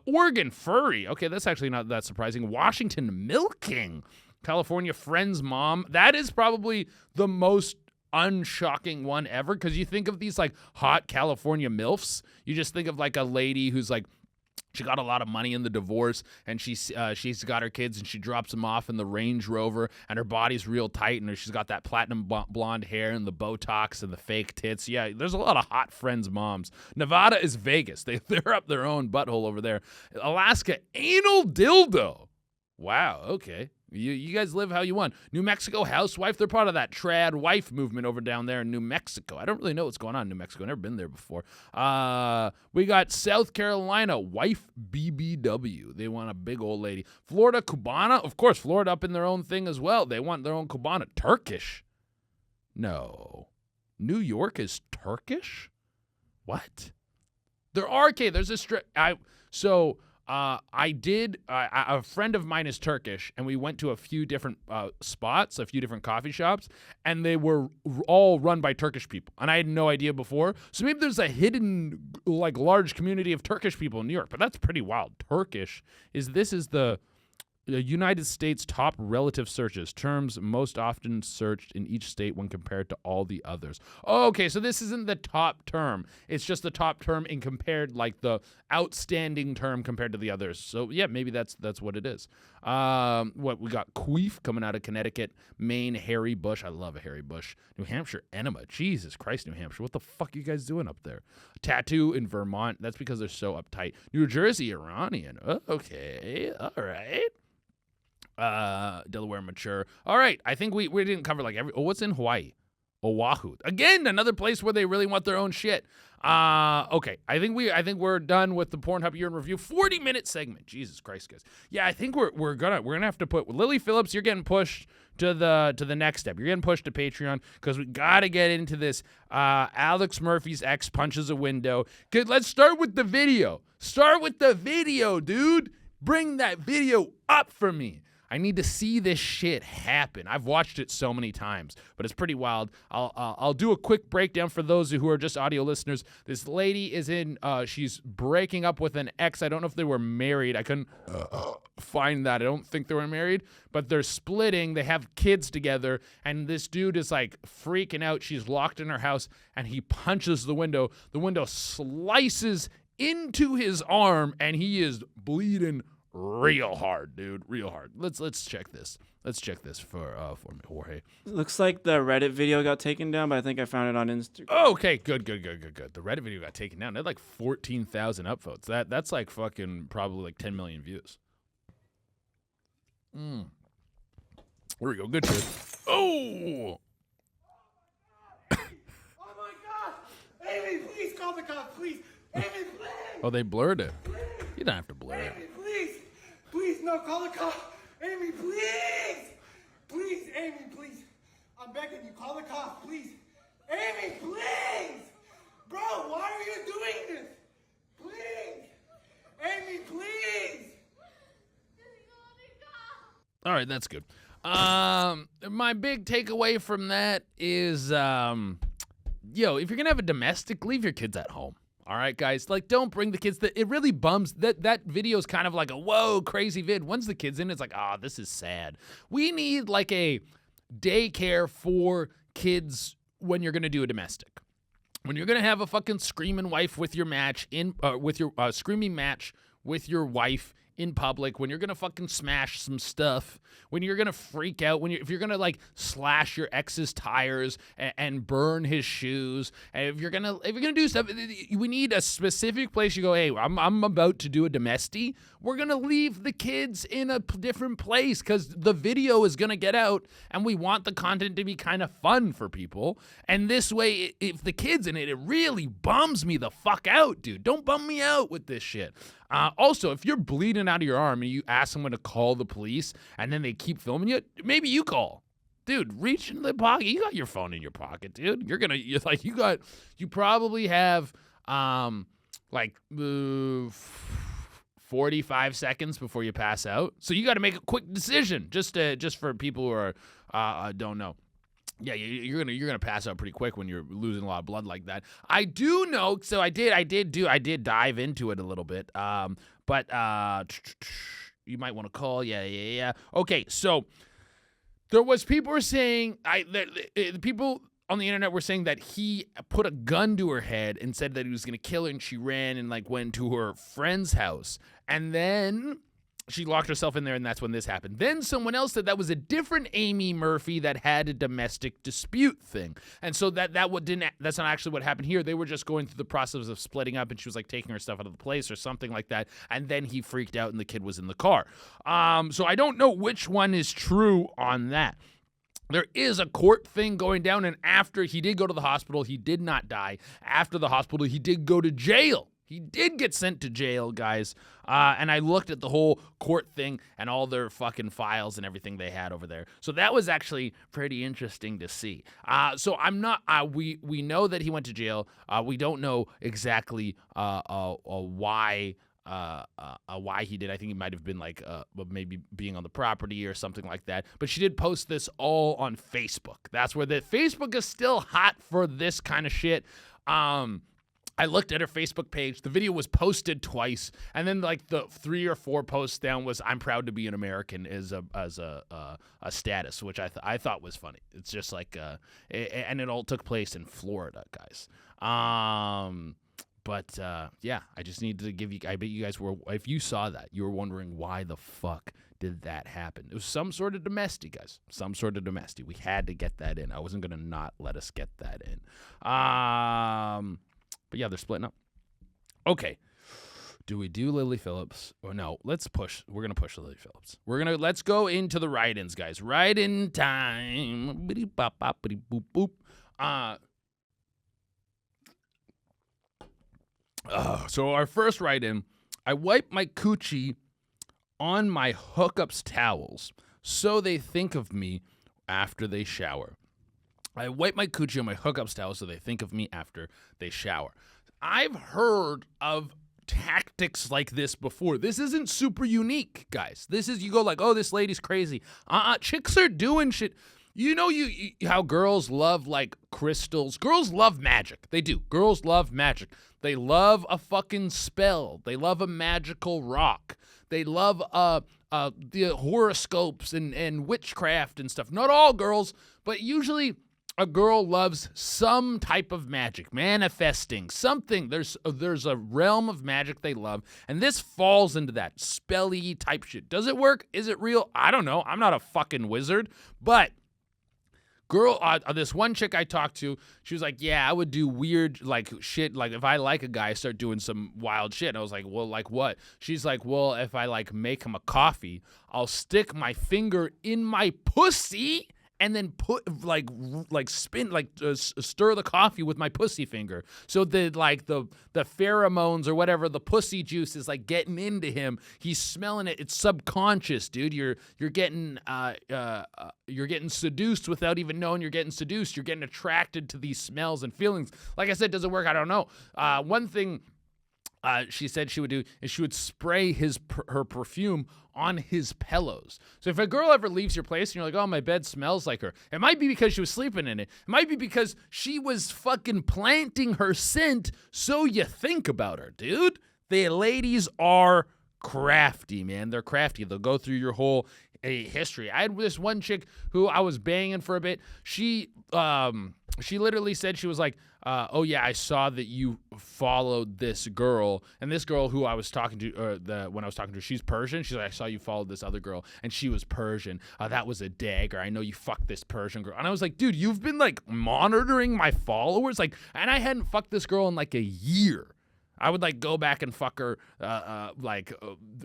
Oregon, furry. Okay, that's actually not that surprising. Washington, milking. California, friend's mom. That is probably the most unshocking one ever, because you think of these like hot California MILFs, you just think of like a lady who's like, she got a lot of money in the divorce and she's got her kids and she drops them off in the Range Rover and her body's real tight and she's got that platinum blonde hair and the Botox and the fake tits. Yeah, there's a lot of hot friends moms. Nevada is Vegas. They're up their own butthole over there. Alaska, anal dildo. Wow, okay. You guys live how you want. New Mexico, housewife. They're part of that trad wife movement over down there in New Mexico. I don't really know what's going on in New Mexico. I've never been there before. We got South Carolina, wife BBW. They want a big old lady. Florida, Cubana. Of course, Florida up in their own thing as well. They want their own Cubana. Turkish. No. New York is Turkish? What? There are, okay, there's a A friend of mine is Turkish, and we went to a few different spots, a few different coffee shops, and they were all run by Turkish people. And I had no idea before. So maybe there's a hidden, like, large community of Turkish people in New York, but that's pretty wild. Turkish is the United States top relative searches, terms most often searched in each state when compared to all the others. Oh, okay, so this isn't the top term. It's just the top term in compared, like the outstanding term compared to the others. So yeah, maybe that's what it is. What we got? Queef coming out of Connecticut, Maine, hairy bush. I love a hairy bush. New Hampshire, enema. Jesus Christ, New Hampshire. What the fuck are you guys doing up there? Tattoo in Vermont. That's because they're so uptight. New Jersey, Iranian. Oh, okay, all right. Delaware, mature. All right, I think we didn't cover like every. Oh, what's in Hawaii? Oahu. Again, another place where they really want their own shit. Okay, I think we're done with the Pornhub year in review. 40-minute segment. Jesus Christ, guys. Yeah, I think we're gonna have to put Lily Phillips. You're getting pushed to the next step. You're getting pushed to Patreon because we gotta get into this. Alex Murphy's ex punches a window. Good. Let's start with the video. Start with the video, dude. Bring that video up for me. I need to see this shit happen. I've watched it so many times, but it's pretty wild. I'll do a quick breakdown for those who are just audio listeners. This lady is she's breaking up with an ex. I don't know if they were married. I couldn't find that. I don't think they were married, but they're splitting. They have kids together, and this dude is like freaking out. She's locked in her house, and he punches the window. The window slices into his arm, and he is bleeding real hard, dude. Real hard. Let's check this. Let's check this for me, Jorge. Looks like the Reddit video got taken down, but I think I found it on Instagram. Okay, good. The Reddit video got taken down. They had like 14,000 upvotes. That's like fucking probably like 10 million views. There we go. Good shit. Oh! Oh my God! Amy, please call the cops, please! Amy, please! Oh, they blurred it. Please. You don't have to blur it. Amy, please! Please, no, call the cops! Amy, please! Please, Amy, please! I'm begging you, call the cops, please! Amy, please! Bro, why are you doing this? Please! Amy, please! All right, that's good. My big takeaway from that is, if you're gonna have a domestic, leave your kids at home. All right, guys, like, don't bring the kids. It really bums. That video is kind of like a, whoa, crazy vid. Once the kid's in, it's like, this is sad. We need like a daycare for kids when you're going to do a domestic. When you're going to have a fucking screaming wife with your match screaming match with your wife in public, when you're going to fucking smash some stuff, when you're going to freak out, if you're going to like slash your ex's tires and burn his shoes, and if you're going to do stuff, we need a specific place you go, hey, I'm about to do a domesty. We're going to leave the kids in a different place because the video is going to get out and we want the content to be kind of fun for people. And this way, if the kid's in it, it really bums me the fuck out, dude. Don't bum me out with this shit. Also, if you're bleeding out of your arm and you ask someone to call the police and then they keep filming you, maybe you call. Dude, reach into the pocket. You got your phone in your pocket, dude. You probably have 45 seconds before you pass out. So you got to make a quick decision just for people who are don't know. Yeah, you're gonna pass out pretty quick when you're losing a lot of blood like that. I do know, so I did dive into it a little bit. But you might want to call. Yeah. Okay, so there was people were saying the people on the internet were saying that he put a gun to her head and said that he was gonna kill her, and she ran and like went to her friend's house, and then she locked herself in there, and that's when this happened. Then someone else said that was a different Amy Murphy that had a domestic dispute thing. And so that's not actually what happened here. They were just going through the process of splitting up, and she was like taking her stuff out of the place or something like that. And then he freaked out and the kid was in the car. So I don't know which one is true on that. There is a court thing going down, and after he did go to the hospital, he did not die. After the hospital, he did go to jail. He did get sent to jail, guys. And I looked at the whole court thing and all their fucking files and everything they had over there. So that was actually pretty interesting to see. So I'm not, we know that he went to jail. We don't know exactly why why he did. I think it might have been like maybe being on the property or something like that. But she did post this all on Facebook. That's where Facebook is still hot for this kind of shit. I looked at her Facebook page. The video was posted twice, and then like the 3 or 4 posts down was "I'm proud to be an American" as a status, which I thought was funny. It's just like and it all took place in Florida, guys. But yeah, I just needed to give you. I bet you guys were, if you saw that, you were wondering why the fuck did that happen. It was some sort of domestic, guys. Some sort of domestic. We had to get that in. I wasn't gonna not let us get that in. But yeah, they're splitting up. Okay. Do we do Lily Phillips or no? Let's push. We're gonna push Lily Phillips. Let's go into the write-ins, guys. Write-in time. Bitty bop bop bitty boop boop. So our first write-in. I wipe my coochie on my hookups towels so they think of me after they shower. I wipe my coochie on my hookups towel so they think of me after they shower. I've heard of tactics like this before. This isn't super unique, guys. This is, you go like, oh, this lady's crazy. Chicks are doing shit. You know how girls love like crystals. Girls love magic. They do. Girls love magic. They love a fucking spell. They love a magical rock. They love the horoscopes and witchcraft and stuff. Not all girls, but usually a girl loves some type of magic, manifesting something. There's a realm of magic they love, and this falls into that spelly type shit. Does it work? Is it real? I don't know. I'm not a fucking wizard, but girl, this one chick I talked to, she was like, yeah, I would do weird like shit. Like if I like a guy, I start doing some wild shit. And I was like, well, like what? She's like, well, if I like make him a coffee, I'll stick my finger in my pussy and then put spin stir the coffee with my pussy finger. So the pheromones or whatever, the pussy juice is like getting into him. He's smelling it. It's subconscious, dude. You're getting seduced without even knowing you're getting seduced. You're getting attracted to these smells and feelings. Like I said, does it work? I don't know. One thing she said she would do is she would spray her perfume on his pillows. So if a girl ever leaves your place and you're like, oh, my bed smells like her, it might be because she was sleeping in it. It might be because she was fucking planting her scent so you think about her, dude. The ladies are crafty, man. They're crafty. They'll go through your whole history. I had this one chick who I was banging for a bit. She literally said, she was like, oh yeah, I saw that you followed this girl, and this girl who I was talking to, when I was talking to her, she's Persian. She's like, I saw you followed this other girl, and she was Persian. That was a dagger. I know you fucked this Persian girl. And I was like, dude, you've been like monitoring my followers, like, and I hadn't fucked this girl in like a year. I would like go back and fuck her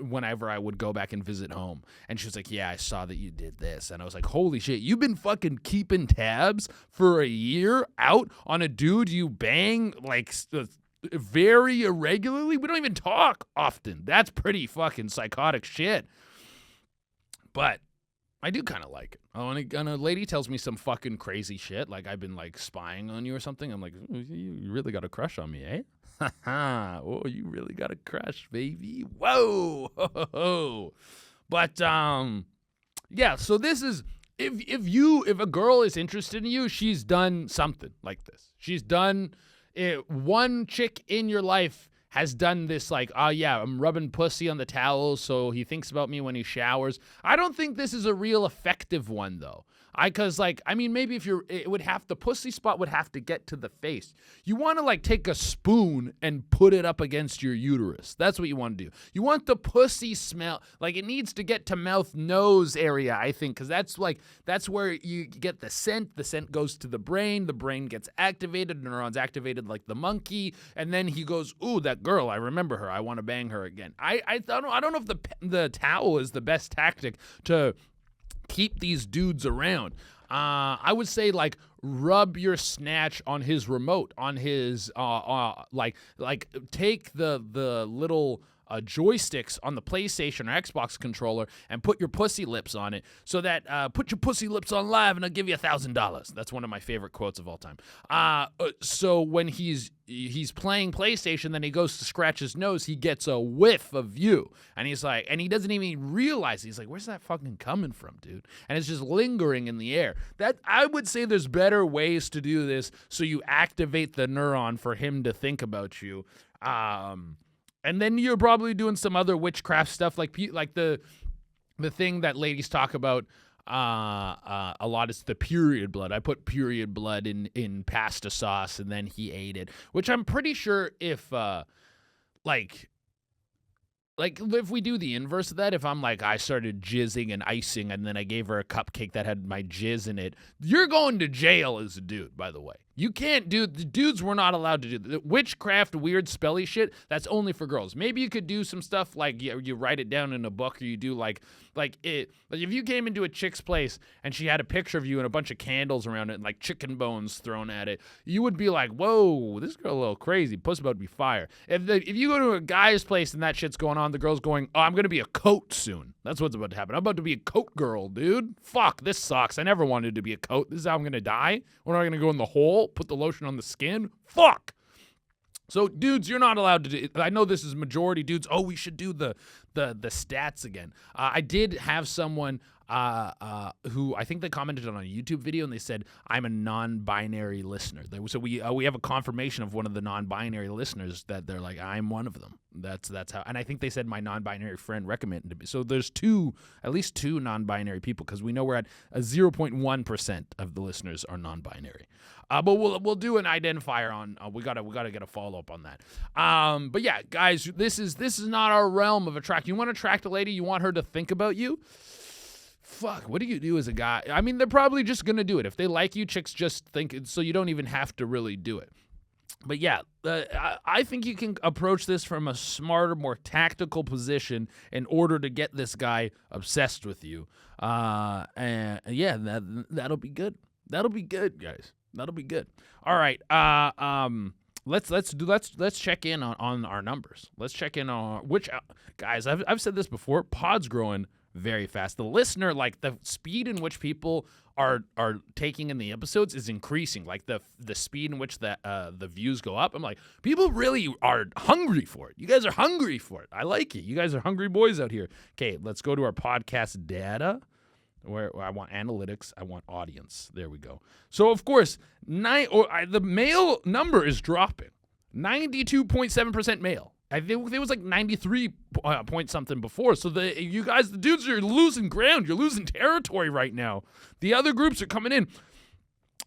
whenever I would go back and visit home. And she was like, yeah, I saw that you did this. And I was like, holy shit, you've been fucking keeping tabs for a year out on a dude you bang like very irregularly? We don't even talk often. That's pretty fucking psychotic shit. But I do kind of like it. When a lady tells me some fucking crazy shit, like I've been like spying on you or something, I'm like, you really got a crush on me, eh? Oh, you really got a crush, baby. Whoa. But yeah, so this is if a girl is interested in you, she's done something like this. She's done it. One chick in your life has done this, like, oh yeah, I'm rubbing pussy on the towels so he thinks about me when he showers. I don't think this is a real effective one though. Maybe if the pussy spot would have to get to the face. You want to like take a spoon and put it up against your uterus. That's what you want to do. You want the pussy smell, like it needs to get to mouth nose area, I think, because that's where you get the scent. The scent goes to the brain gets activated, neurons activated like the monkey, and then he goes, ooh, that girl, I remember her, I want to bang her again. I don't know if the towel is the best tactic to keep these dudes around. I would say like rub your snatch on his remote, on his take the little joysticks on the PlayStation or Xbox controller and put your pussy lips on it, so that put your pussy lips on live and I'll give you $1,000. That's one of my favorite quotes of all time. So when he's playing PlayStation, then he goes to scratch his nose, he gets a whiff of you, and he's like, and he doesn't even realize, he's like, where's that fucking coming from, dude? And it's just lingering in the air. That, I would say there's better ways to do this, so you activate the neuron for him to think about you. And then you're probably doing some other witchcraft stuff, like the thing that ladies talk about a lot is the period blood. I put period blood in pasta sauce, and then he ate it, which I'm pretty sure if like if we do the inverse of that, if I'm like, I started jizzing and icing and then I gave her a cupcake that had my jizz in it, you're going to jail as a dude, by the way. You can't do, the dudes were not allowed to do the witchcraft, weird spelly shit. That's only for girls. Maybe you could do some stuff like you write it down in a book, or you do like if you came into a chick's place and she had a picture of you and a bunch of candles around it and like chicken bones thrown at it, you would be like, whoa, this girl a little crazy. Puss about to be fire. If you go to a guy's place and that shit's going on, the girl's going, oh, I'm going to be a coat soon. That's what's about to happen. I'm about to be a coat girl, dude. Fuck, this sucks. I never wanted to be a coat. This is how I'm going to die. When am I going to go in the hole? Put the lotion on the skin? Fuck. So, dudes, you're not allowed to do. I know this is majority dudes. Oh, we should do the stats again. I did have someone who I think they commented on a YouTube video, and they said, I'm a non-binary listener. So we have a confirmation of one of the non-binary listeners that they're like, I'm one of them. That's how. And I think they said my non-binary friend recommended me. So there's at least two non-binary people, because we know we're at a 0.1% of the listeners are non-binary. But we'll do an identifier on. We gotta get a follow up on that. But yeah, guys, this is not our realm of attract. You want to attract a lady? You want her to think about you? Fuck, what do you do as a guy? I mean, they're probably just gonna do it. If they like you, chicks just think it, so you don't even have to really do it. But yeah, I think you can approach this from a smarter, more tactical position in order to get this guy obsessed with you. And yeah, that'll be good. That'll be good, guys. That'll be good. All right. Let's check in on our numbers. Let's check in on guys. I've said this before. Pod's growing very fast. The listener, like the speed in which people are taking in the episodes is increasing. Like the speed in which the views go up. I'm like, people really are hungry for it. You guys are hungry for it. I like it. You guys are hungry boys out here. Okay, let's go to our podcast data. Where I want analytics, I want audience. There we go. So, of course, the male number is dropping. 92.7% male. I think it was like 93 point something before. So, you guys, the dudes are losing ground. You're losing territory right now. The other groups are coming in.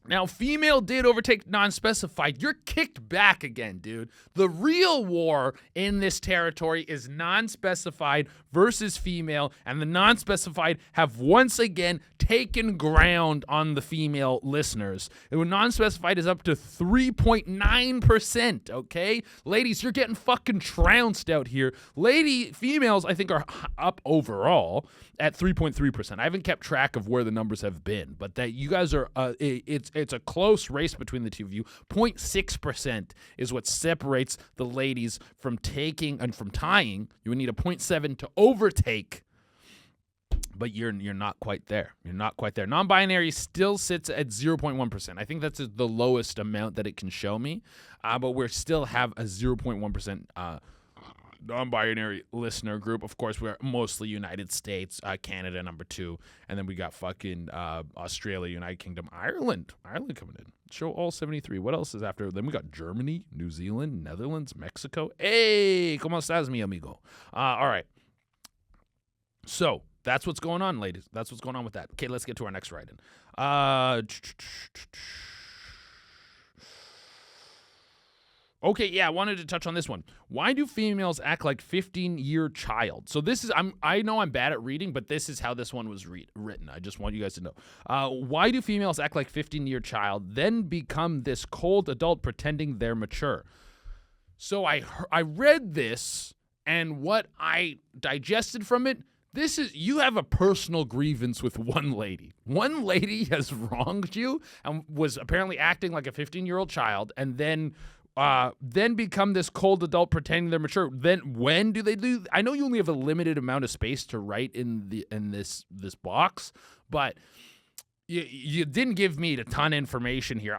Now, female did overtake non-specified. You're kicked back again, dude. The real war in this territory is non-specified versus female, and the non-specified have once again taken ground on the female listeners. And non-specified is up to 3.9%, okay? Ladies, you're getting fucking trounced out here. Females, I think, are up overall at 3.3%. I haven't kept track of where the numbers have been, but that you guys are, it's a close race between the two of you. 0.6% is what separates the ladies from taking and from tying. You would need a 0.7 to overtake, but you're not quite there. You're not quite there. Non-binary still sits at 0.1%. I think that's the lowest amount that it can show me, but we still have a 0.1% non-binary listener group. Of course, we're mostly United States, Canada number 2, and then we got fucking Australia, United Kingdom, Ireland coming in. Show all 73. What else is after? Then we got Germany, New Zealand, Netherlands, Mexico. Hey, ¿cómo estás, mi amigo? All right. So that's what's going on, ladies. That's what's going on with that. Okay, let's get to our next write-in. Okay, yeah, I wanted to touch on this one. Why do females act like 15-year child? So this is, I know I'm bad at reading, but this is how this one was written. I just want you guys to know. Why do females act like 15-year child, then become this cold adult pretending they're mature? So I read this, and what I digested from it, this is, you have a personal grievance with one lady. One lady has wronged you and was apparently acting like a 15-year-old child, and then then become this cold adult pretending they're mature. Then when do they do? I know you only have a limited amount of space to write in this box, but you didn't give me a ton of information here.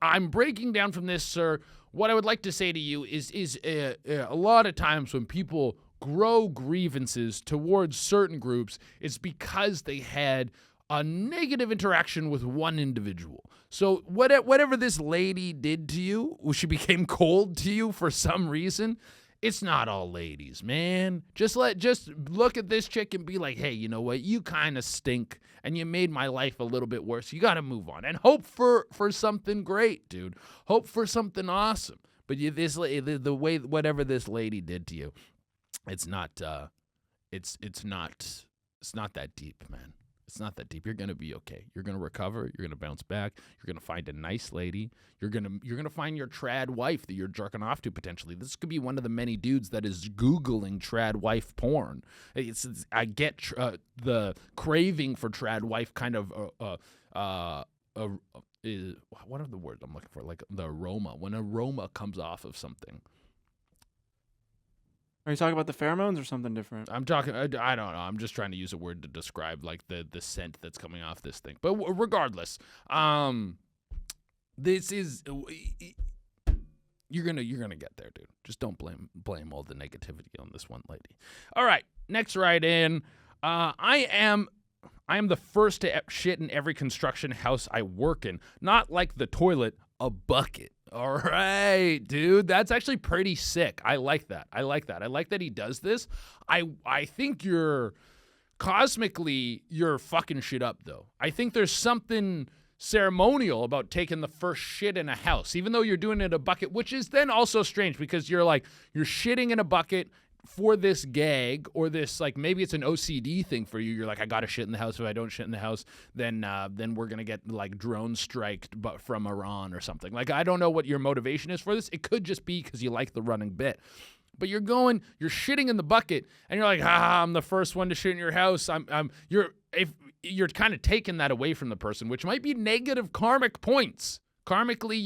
I'm breaking down from this, sir. What I would like to say to you is a lot of times when people grow grievances towards certain groups, it's because they had a negative interaction with one individual. So whatever this lady did to you, she became cold to you for some reason. It's not all ladies, man. Just look at this chick and be like, hey, you know what? You kind of stink, and you made my life a little bit worse. You got to move on and hope for something great, dude. Hope for something awesome. But the way whatever this lady did to you, it's not that deep, man. It's not that deep. You're going to be okay. You're going to recover. You're going to bounce back. You're going to find a nice lady. You're going to find your trad wife that you're jerking off to potentially. This could be one of the many dudes that is Googling trad wife porn. I get the craving for trad wife kind of what are the words I'm looking for? Like the aroma. When aroma comes off of something. Are you talking about the pheromones or something different? I'm talking, I don't know. I'm just trying to use a word to describe like the scent that's coming off this thing. But regardless, this is, you're gonna get there, dude. Just don't blame all the negativity on this one lady. All right, next write in. I am the first to shit in every construction house I work in. Not like the toilet, a bucket. All right, dude. That's actually pretty sick. I like that. I like that he does this. I think you're fucking shit up, though. I think there's something ceremonial about taking the first shit in a house, even though you're doing it in a bucket, which is then also strange because you're shitting in a bucket for this gag or this, like, maybe it's an OCD thing for you. You're like, I gotta shit in the house. If I don't shit in the house, then we're gonna get like drone striked but from Iran or something. Like, I don't know what your motivation is for this. It could just be because you like the running bit. But you're shitting in the bucket and you're like, I'm the first one to shit in your house. You're kind of taking that away from the person, which might be negative karmic points. Karmically,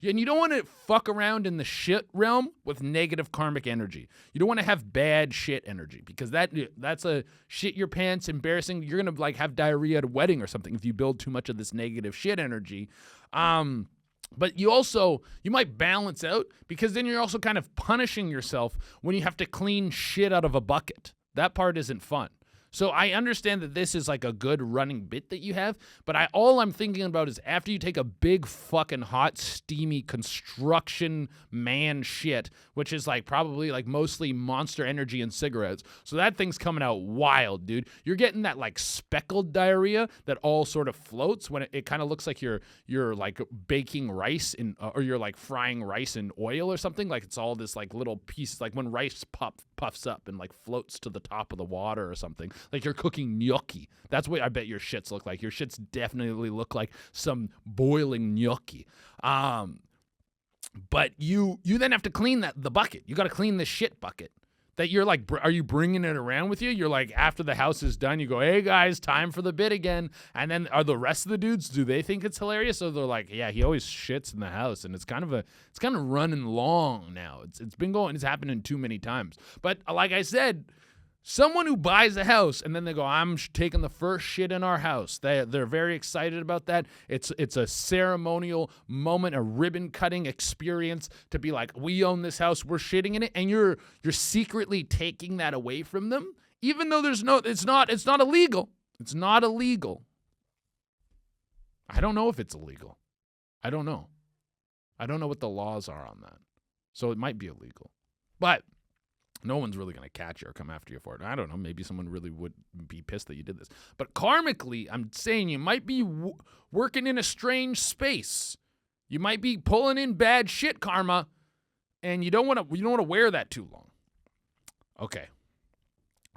and you don't want to fuck around in the shit realm with negative karmic energy. You don't want to have bad shit energy because that's a shit your pants, embarrassing. You're gonna like have diarrhea at a wedding or something if you build too much of this negative shit energy. But you might balance out because then you're also kind of punishing yourself when you have to clean shit out of a bucket. That part isn't fun. So I understand that this is like a good running bit that you have, but all I'm thinking about is after you take a big fucking hot, steamy construction man shit, which is like probably like mostly Monster Energy and cigarettes. So that thing's coming out wild, dude. You're getting that like speckled diarrhea that all sort of floats when it kind of looks like you're like baking rice or you're like frying rice in oil or something. Like it's all this like little piece, like when rice puffs up and like floats to the top of the water or something. Like you're cooking gnocchi. That's what I bet your shits look like. Your shits definitely look like some boiling gnocchi. But you then have to clean the bucket. You got to clean the shit bucket. That you're like, are you bringing it around with you? You're like, after the house is done, you go, hey guys, time for the bit again. And then are the rest of the dudes, do they think it's hilarious? Or they're like, yeah, he always shits in the house, and it's kind of running long now. It's happening too many times. But like I said, someone who buys a house and then they go, I'm taking the first shit in our house. They're very excited about that. It's a ceremonial moment, a ribbon cutting experience to be like, we own this house, we're shitting in it, and you're secretly taking that away from them, even though it's not illegal. It's not illegal. I don't know if it's illegal. I don't know what the laws are on that. So it might be illegal. But no one's really going to catch you or come after you for it. I don't know. Maybe someone really would be pissed that you did this. But karmically, I'm saying you might be working in a strange space. You might be pulling in bad shit karma, and you don't want to wear that too long. Okay.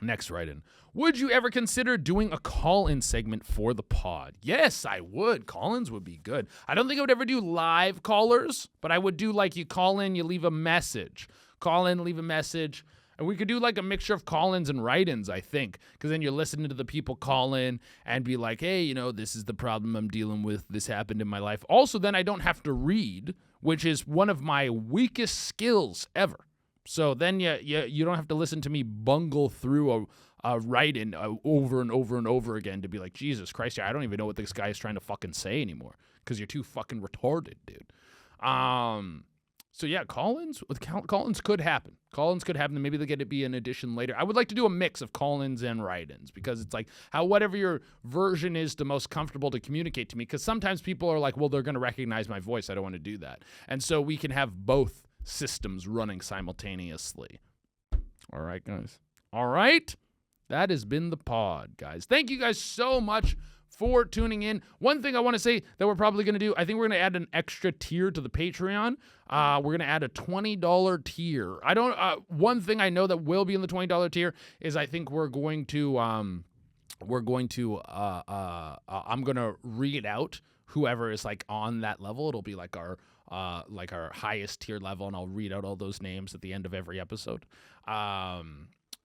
Next write-in. Would you ever consider doing a call-in segment for the pod? Yes, I would. Call-ins would be good. I don't think I would ever do live callers, but I would do like you call in, you leave a message. Call in, leave a message, And we could do like a mixture of call-ins and write-ins, I think, because then you're listening to the people call in and be like, hey, this is the problem I'm dealing with. This happened in my life. Also, then I don't have to read, which is one of my weakest skills ever. So then you don't have to listen to me bungle through a write-in over and over and over again to be like, Jesus Christ, I don't even know what this guy is trying to fucking say anymore because you're too fucking retarded, dude. So yeah, call-ins could happen. Call-ins could happen, and maybe they'll get to be an addition later. I would like to do a mix of call-ins and write-ins because it's like how whatever your version is the most comfortable to communicate to me, because sometimes people are like, well, they're going to recognize my voice. I don't want to do that. And so we can have both systems running simultaneously. All right, guys. All right. That has been the pod, guys. Thank you guys so much for tuning in. One thing I want to say that we're probably going to do, I think we're going to add an extra tier to the Patreon. We're going to add a $20 tier. One thing I know that will be in the $20 tier is I think I'm going to read out whoever is like on that level. It'll be like our highest tier level, and I'll read out all those names at the end of every episode.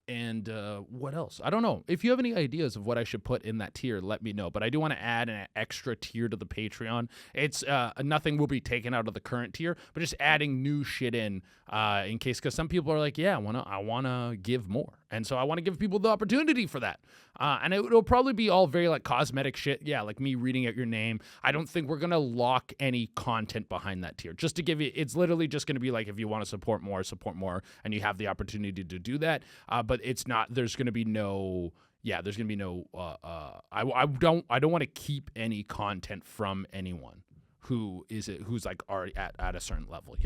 And what else? I don't know. If you have any ideas of what I should put in that tier, let me know. But I do want to add an extra tier to the Patreon. It's nothing will be taken out of the current tier, but just adding new shit in case, because some people are like, yeah, I wanna give more, and so I want to give people the opportunity for that. And it'll probably be all very like cosmetic shit. Yeah, like me reading out your name. I don't think we're gonna lock any content behind that tier. Just to give you, it's literally just gonna be like if you want to support more, and you have the opportunity to do that. But it's not. There's gonna be no. Yeah, there's gonna be no. I don't want to keep any content from anyone who's like already at a certain level.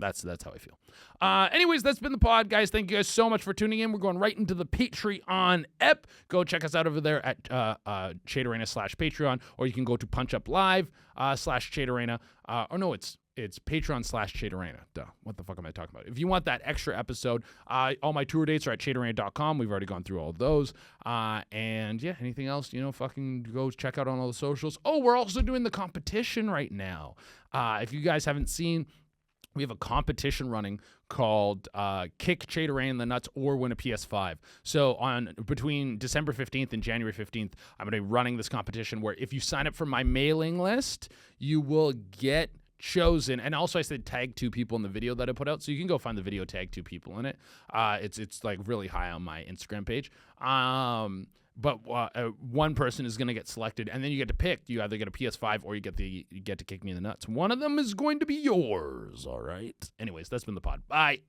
That's how I feel. Anyways, that's been the pod, guys. Thank you guys so much for tuning in. We're going right into the Patreon ep. Go check us out over there at Chadarena/Patreon, or you can go to PunchUp Live /Chadarena. Or no, it's Patreon/Chadarena. Duh. What the fuck am I talking about? If you want that extra episode, all my tour dates are at Chadarena.com. We've already gone through all of those. And yeah, anything else, fucking go check out on all the socials. Oh, we're also doing the competition right now. If you guys haven't seen, we have a competition running called Kick Chadarena in the Nuts or Win a PS5. So between December 15th and January 15th, I'm going to be running this competition where if you sign up for my mailing list, you will get chosen. And also I said tag 2 people in the video that I put out. So you can go find the video, tag 2 people in it. It's like really high on my Instagram page. But one person is going to get selected, and then you get to pick. You either get a PS5 or you get to kick me in the nuts. One of them is going to be yours, all right? Anyways, that's been the pod. Bye.